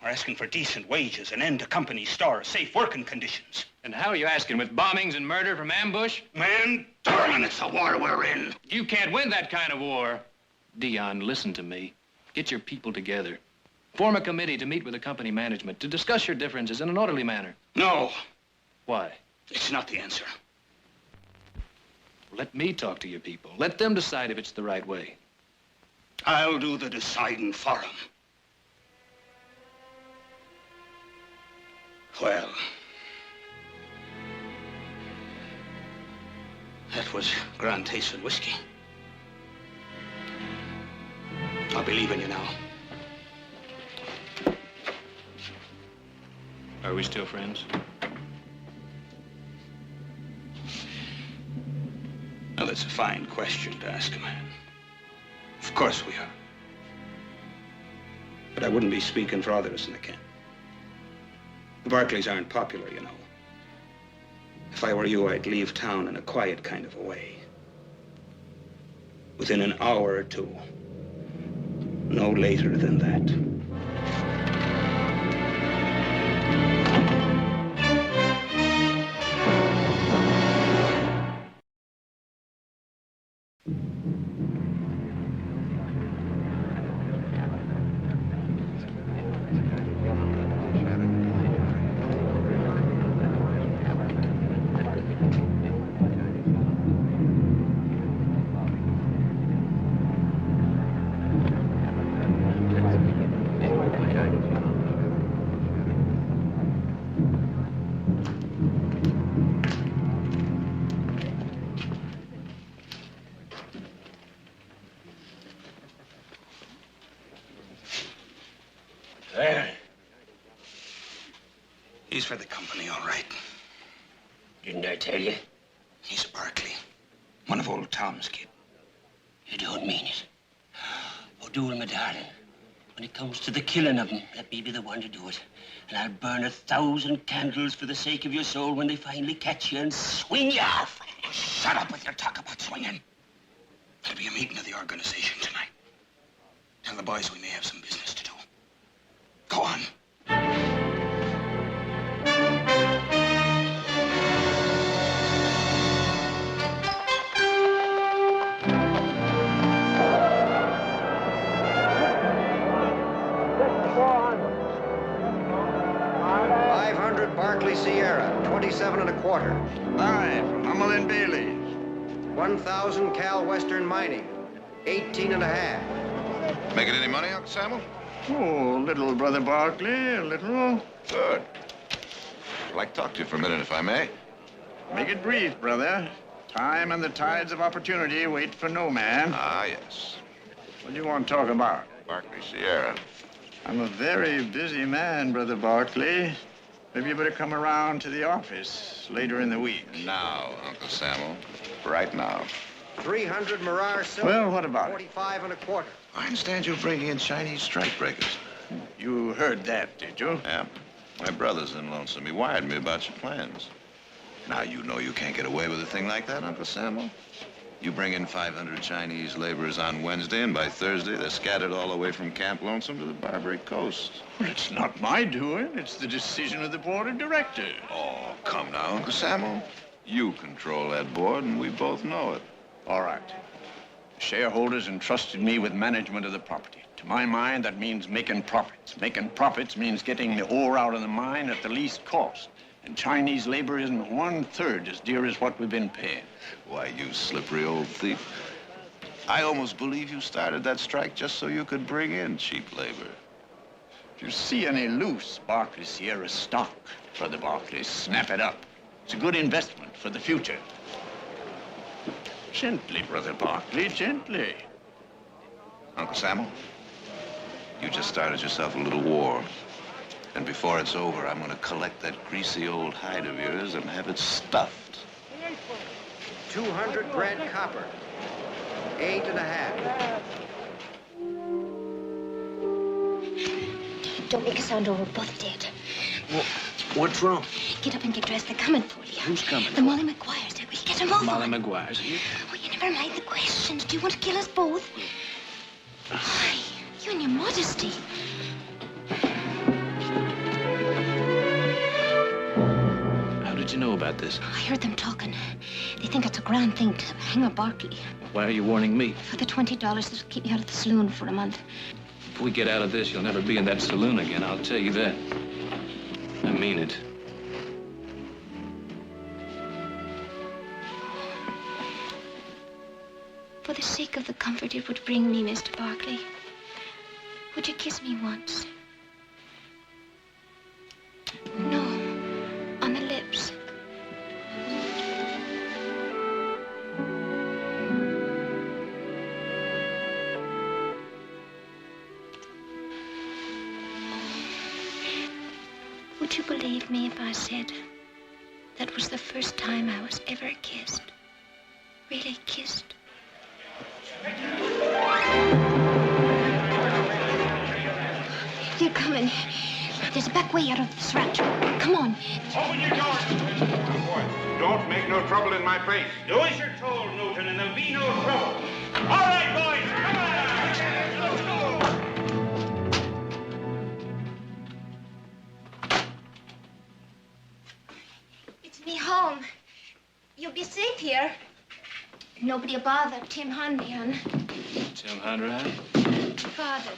We're asking for decent wages, an end to company stores, safe working conditions. And how are you asking? With bombings and murder from ambush? Man, darling, it's the war we're in. You can't win that kind of war. Dion, listen to me. Get your people together. Form a committee to meet with the company management to discuss your differences in an orderly manner. No. Why? It's not the answer. Let me talk to your people. Let them decide if it's the right way. I'll do the deciding for them. Well, that was Grand Taste and whiskey. I'll be leaving you now. Are we still friends? Now, that's a fine question to ask a man. Of course we are. But I wouldn't be speaking for others in the camp. The Barkleys aren't popular, you know. If I were you, I'd leave town in a quiet kind of a way. Within an hour or two. No later than that. There. He's for the company, all right. Didn't I tell you? He's a Barkley. One of old Tom's kid. You don't mean it. O'Doul, my darling, when it comes to the killing of them, let me be the one to do it. And I'll burn 1,000 candles for the sake of your soul when they finally catch you and swing you off. Shut up with your talk about swinging. There'll be a meeting of the organization tonight. Tell the boys we may have some business to do. Go on. 500 Barkley Sierra, 27 1/4. 5, Hummel and Bailey's. 1,000 Cal Western Mining, 18 1/2. Making any money, Uncle Samuel? Oh, little Brother Barkley, a little. Good. I'd like to talk to you for a minute, if I may. Make it brief, brother. Time and the tides of opportunity wait for no man. Ah, yes. What do you want to talk about? Barkley Sierra. I'm a very busy man, Brother Barkley. Maybe you better come around to the office later in the week. Now, Uncle Samuel. Right now. 300 Mirage silver. Well, what about it? 45 and a quarter. I understand you're bringing in Chinese strikebreakers. You heard that, did you? Yeah. My brother's in Lonesome. He wired me about your plans. Now, you know you can't get away with a thing like that, Uncle Samuel. You bring in 500 Chinese laborers on Wednesday, and by Thursday, they're scattered all the way from Camp Lonesome to the Barbary Coast. Well, it's not my doing. It's the decision of the board of directors. Oh, come now, Uncle Samuel. You control that board, and we both know it. All right. Shareholders entrusted me with management of the property. To my mind, that means making profits. Making profits means getting the ore out of the mine at the least cost. And Chinese labor isn't 1/3 as dear as what we've been paying. Why, you slippery old thief. I almost believe you started that strike just so you could bring in cheap labor. If you see any loose Barkley Sierra stock, Brother Barkley, snap it up. It's a good investment for the future. Gently, Brother Barkley, gently. Uncle Samuel, you just started yourself a little war. And before it's over, I'm going to collect that greasy old hide of yours and have it stuffed. 200 Brent copper. 8 1/2. Don't make a sound or we're both dead. What's wrong? Get up and get dressed. They're coming for you. Who's coming? The Molly McGuire's. We'll get them over. Molly McGuire's here? Oh, you never mind the questions. Do you want to kill us both? Why, you and your modesty. How did you know about this? I heard them talking. They think it's a grand thing to hang a Barkley. Why are you warning me? For the $20 that'll keep you out of the saloon for a month. If we get out of this, you'll never be in that saloon again, I'll tell you that. I mean it. For the sake of the comfort it would bring me, Mr. Barkley, would you kiss me once? No, on the lips. Would you believe me if I said that was the first time I was ever kissed? Really kissed? They're coming. There's a back way out of this ranch. Come on. Open your doors. Don't make no trouble in my place. Do as you're told, Newton, and there'll be no trouble. All right, boys, come on. It's me home. You'll be safe here. Nobody will bother Tim Hanrahan. Tim Hanrahan? Father.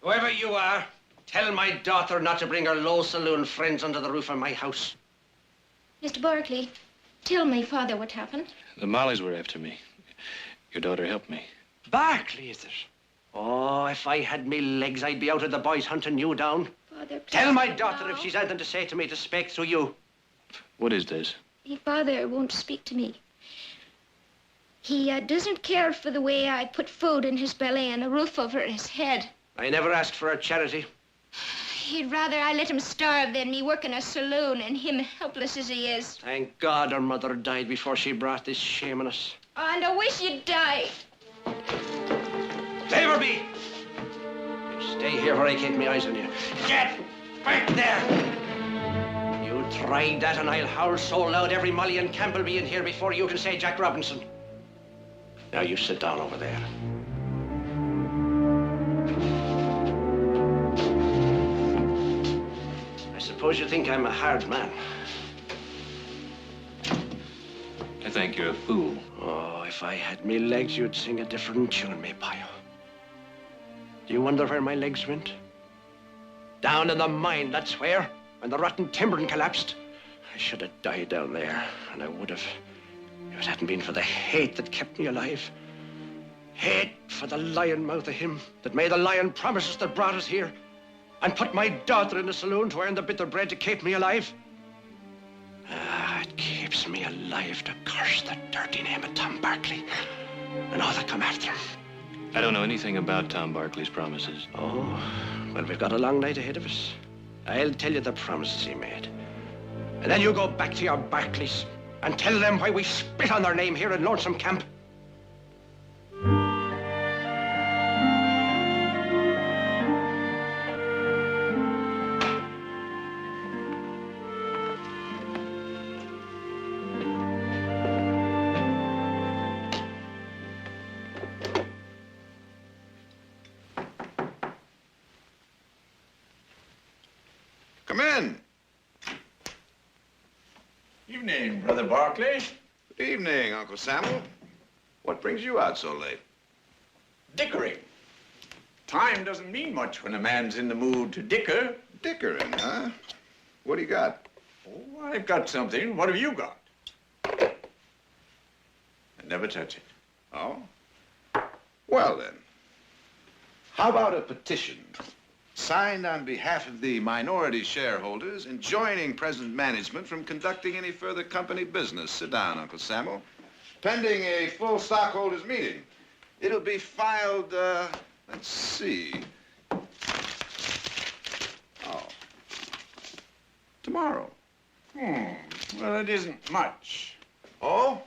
Whoever you are, tell my daughter not to bring her low saloon friends under the roof of my house. Mr. Barkley, tell me, Father, what happened. The Mollies were after me. Your daughter helped me. Barkley, is it? Oh, if I had me legs, I'd be out of the boys hunting you down. Father, Tell my please daughter now. if she's anything to say to me to speak through you. What is this? Your father won't speak to me. He doesn't care for the way I put food in his belly and a roof over his head. I never asked for a charity. He'd rather I let him starve than me work in a saloon and him helpless as he is. Thank God her mother died before she brought this shame on us. And I wish you'd die. Leave her be! You stay here where I keep my eyes on you. Get back there! You tried that and I'll howl so loud every Molly and Campbell be in here before you can say Jack Robinson. Now you sit down over there. I suppose you think I'm a hard man. I think you're a fool. Oh, if I had me legs, you'd sing a different tune, me pile. Do you wonder where my legs went? Down in the mine, that's where. When the rotten timbering collapsed. I should have died down there, and I would have. If it hadn't been for the hate that kept me alive. Hate for the lion mouth of him that made the lion promises that brought us here. And put my daughter in the saloon to earn the bit of bread to keep me alive. scares me alive to curse the dirty name of Tom Barkley and all that come after him. I don't know anything about Tom Barkley's promises. Oh, well, we've got a long night ahead of us. I'll tell you the promises he made. And then you go back to your Barkleys and tell them why we spit on their name here in Lonesome Camp. Come in. Evening, Brother Barkley. Good evening, Uncle Samuel. What brings you out so late? Dickering. Time doesn't mean much when a man's in the mood to dicker. Dickering, huh? What do you got? Oh, I've got something. What have you got? I never touch it. Oh? Well, then. How about a petition signed on behalf of the minority shareholders enjoining present management from conducting any further company business? Sit down, Uncle Samuel. Pending a full stockholders meeting. It'll be filed, let's see. Oh. Tomorrow. Well, it isn't much. Oh?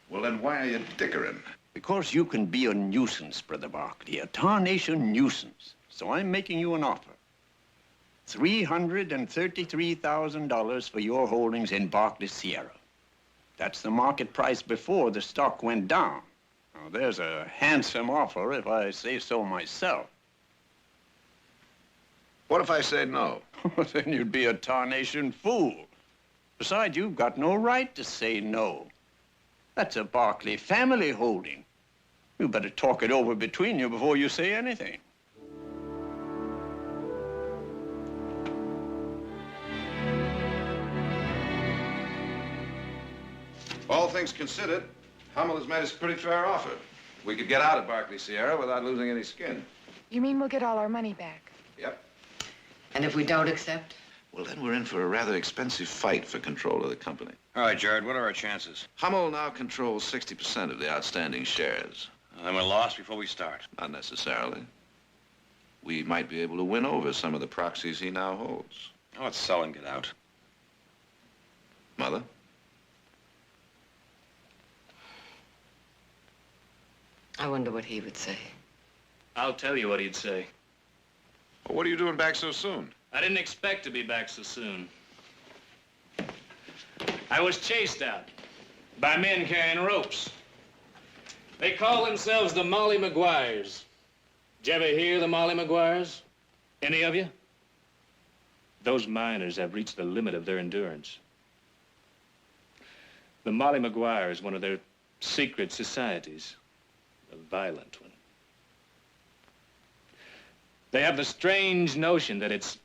Well, then why are you dickering? Because you can be a nuisance, Brother Barkley, a tarnation nuisance. So I'm making you an offer. $333,000 for your holdings in Barkley Sierra. That's the market price before the stock went down. Now, there's a handsome offer if I say so myself. What if I say no? Then you'd be a tarnation fool. Besides, you've got no right to say no. That's a Barkley family holding. You better talk it over between you before you say anything. All things considered, Hummel has made us a pretty fair offer. We could get out of Barkley Sierra without losing any skin. You mean we'll get all our money back? Yep. And if we don't accept? Well, then we're in for a rather expensive fight for control of the company. All right, Jared, what are our chances? Hummel now controls 60% of the outstanding shares. Then we're lost before we start. Not necessarily. We might be able to win over some of the proxies he now holds. Oh, let's sell and get out. Mother? I wonder what he would say. I'll tell you what he'd say. Well, what are you doing back so soon? I didn't expect to be back so soon. I was chased out by men carrying ropes. They call themselves the Molly Maguires. Did you ever hear the Molly Maguires? Any of you? Those miners have reached the limit of their endurance. The Molly Maguire is one of their secret societies, a violent one. They have the strange notion that it's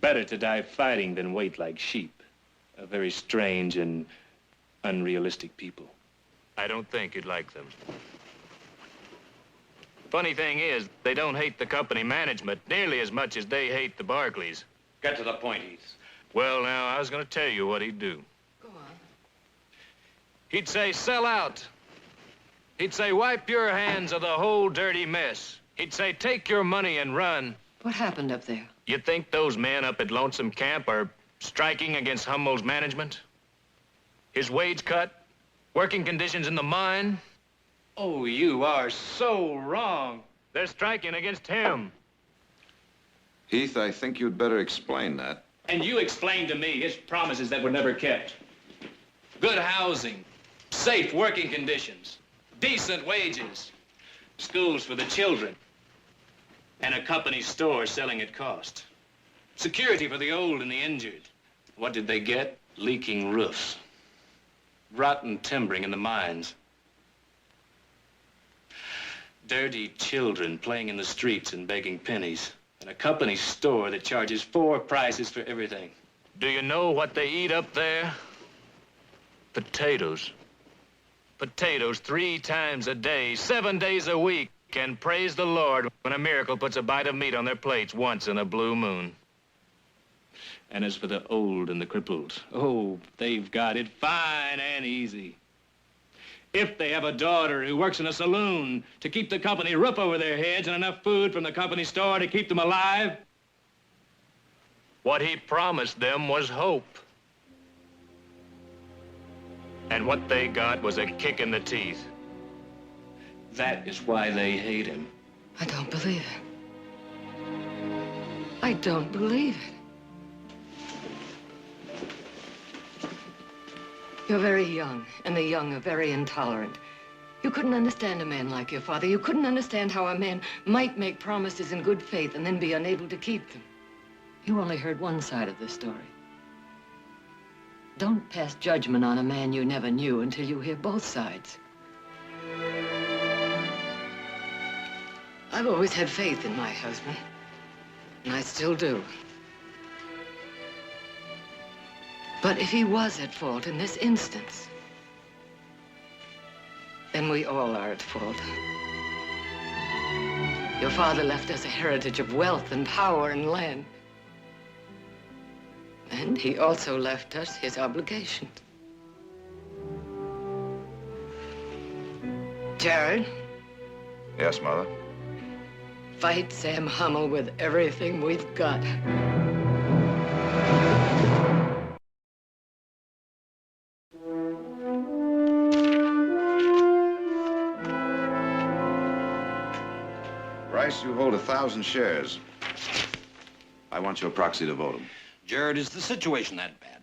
better to die fighting than wait like sheep. A very strange and unrealistic people. I don't think you'd like them. Funny thing is, they don't hate the company management nearly as much as they hate the Barkleys. Get to the point, Heath. Well, now, I was going to tell you what he'd do. Go on. He'd say, sell out. He'd say, wipe your hands of the whole dirty mess. He'd say, take your money and run. What happened up there? You think those men up at Lonesome Camp are striking against Hummel's management? His wage cut? Working conditions in the mine? Oh, you are so wrong. They're striking against him. Heath, I think you'd better explain that. And you explained to me his promises that were never kept. Good housing, safe working conditions, decent wages, schools for the children, and a company store selling at cost. Security for the old and the injured. What did they get? Leaking roofs. Rotten timbering in the mines. Dirty children playing in the streets and begging pennies. And a company store that charges 4 prices for everything. Do you know what they eat up there? Potatoes. Potatoes 3 times a day, 7 days a week. And praise the Lord when a miracle puts a bite of meat on their plates once in a blue moon. And as for the old and the crippled, oh, they've got it fine and easy. If they have a daughter who works in a saloon to keep the company roof over their heads and enough food from the company store to keep them alive, what he promised them was hope. And what they got was a kick in the teeth. That is why they hate him. I don't believe it. I don't believe it. You're very young, and the young are very intolerant. You couldn't understand a man like your father. You couldn't understand how a man might make promises in good faith and then be unable to keep them. You only heard one side of the story. Don't pass judgment on a man you never knew until you hear both sides. I've always had faith in my husband, and I still do. But if he was at fault in this instance, then we all are at fault. Your father left us a heritage of wealth and power and land. And he also left us his obligations. Jared? Yes, Mother? Fight Sam Hummel with everything we've got. Bryce, you hold 1,000 shares. I want your proxy to vote them. Jared, is the situation that bad?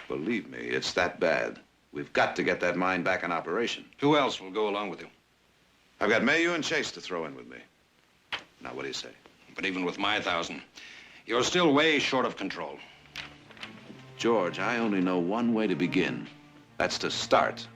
Believe me, it's that bad. We've got to get that mine back in operation. Who else will go along with you? I've got Mayhew and Chase to throw in with me. Now, what do you say? But even with my 1,000, you're still way short of control. George, I only know one way to begin. That's to start.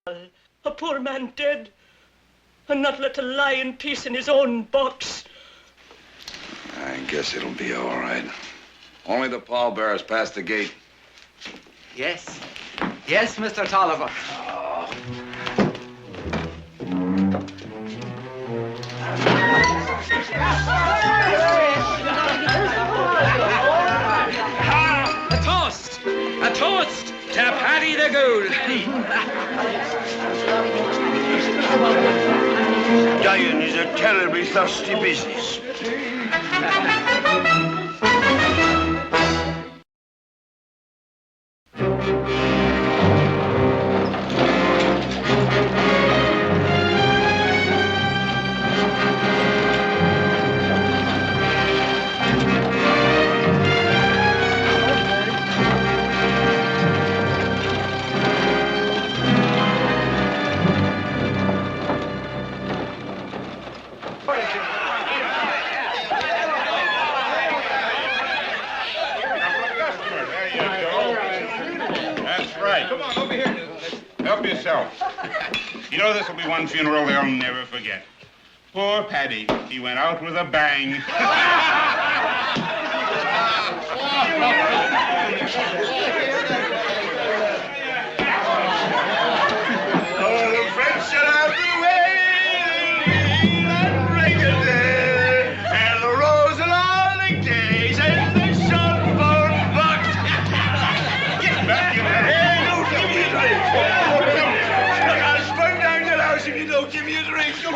A poor man dead, and not let to lie in peace in his own box. I guess it'll be all right. Only the pallbearers past the gate. Yes. Yes, Mr. Tolliver. A toast! A toast to Paddy the Gould. Dying is a terribly thirsty business. That's right. Come on, over here. Help yourself. You know, this will be one funeral they'll never forget. Poor Paddy. He went out with a bang. Oh, the French shall have the wailing and reggae, and the rose and all days, and the sunburn bucks. Get back, you man. Hey, don't give me a drink. Look, I'll spring down to the house if you don't give me a drink. Come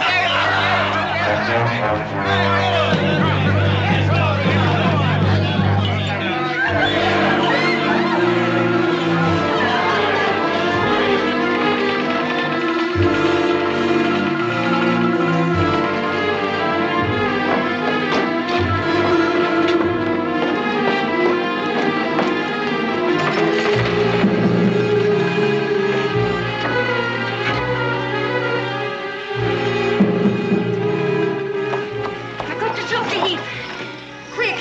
I got to drop the heap. Quick.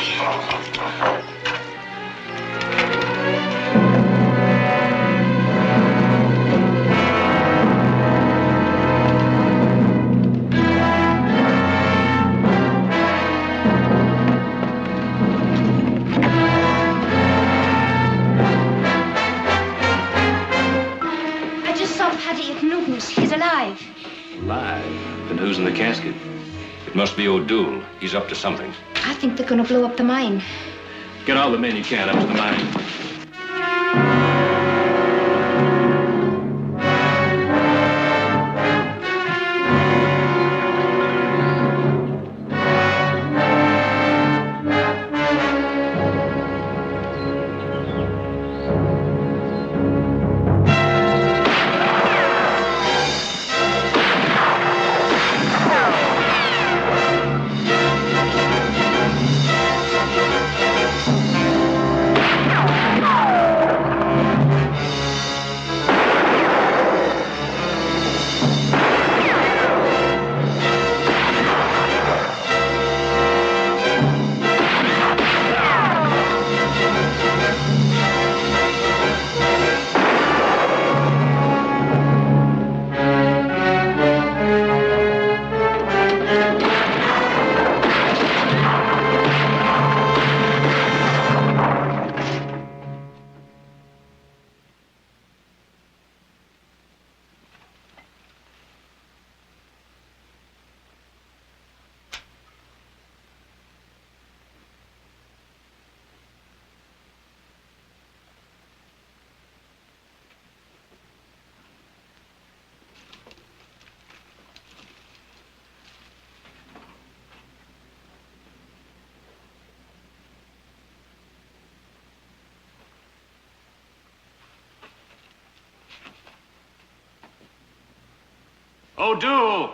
I just saw Paddy at Newton's. He's alive. Alive? Then who's in the casket? It must be O'Doul. He's up to something. I think they're going to blow up the mine. Get all the men you can up to the mine. O'Doul!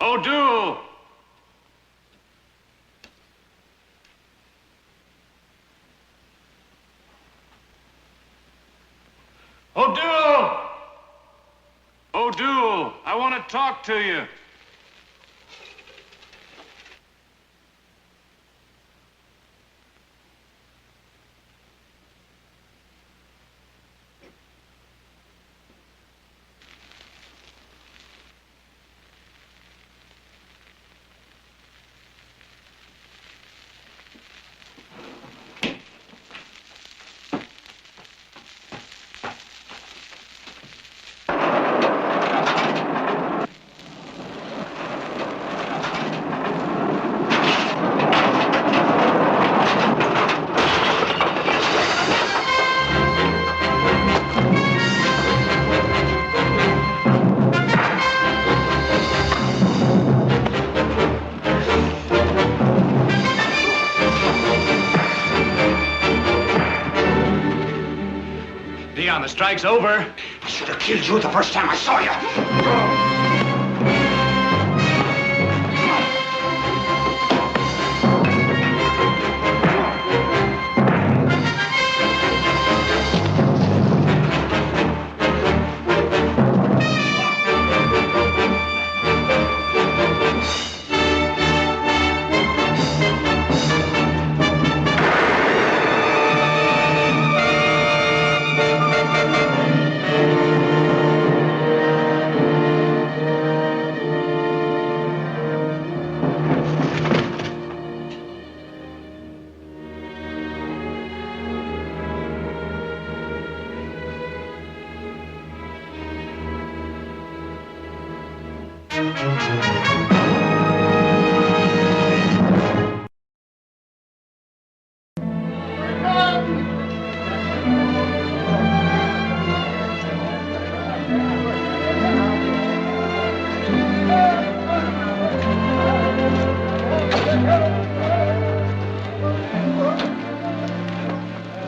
O'Doul! O'Doul! O'Doul, I want to talk to you. The strike's over. I should have killed you the first time I saw you.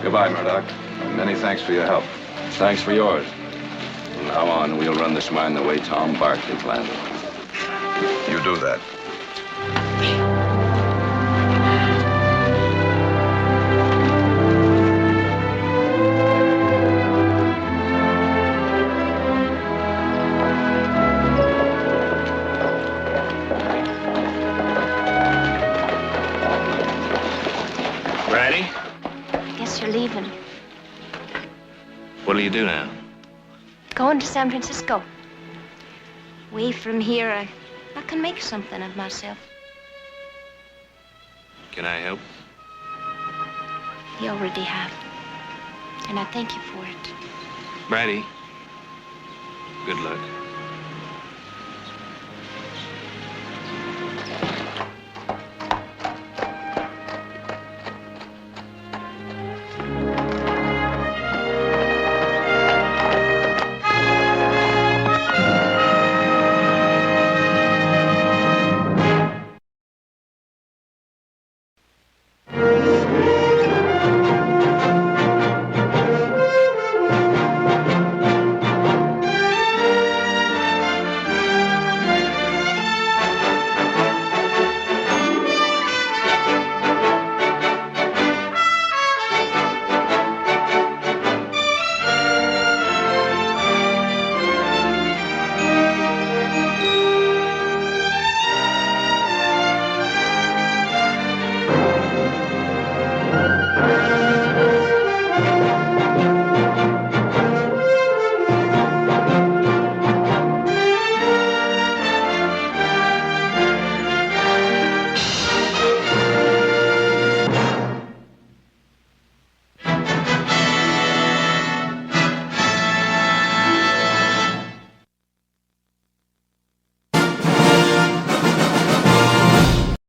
Goodbye, Murdoch. Many thanks for your help. Thanks for yours. From now on, we'll run this mine the way Tom Barkley planned it. You do that. Ready? Guess you're leaving. What'll you do now? Going to San Francisco. Away from here, I can make something of myself. Can I help? You already have. And I thank you for it. Brady, good luck.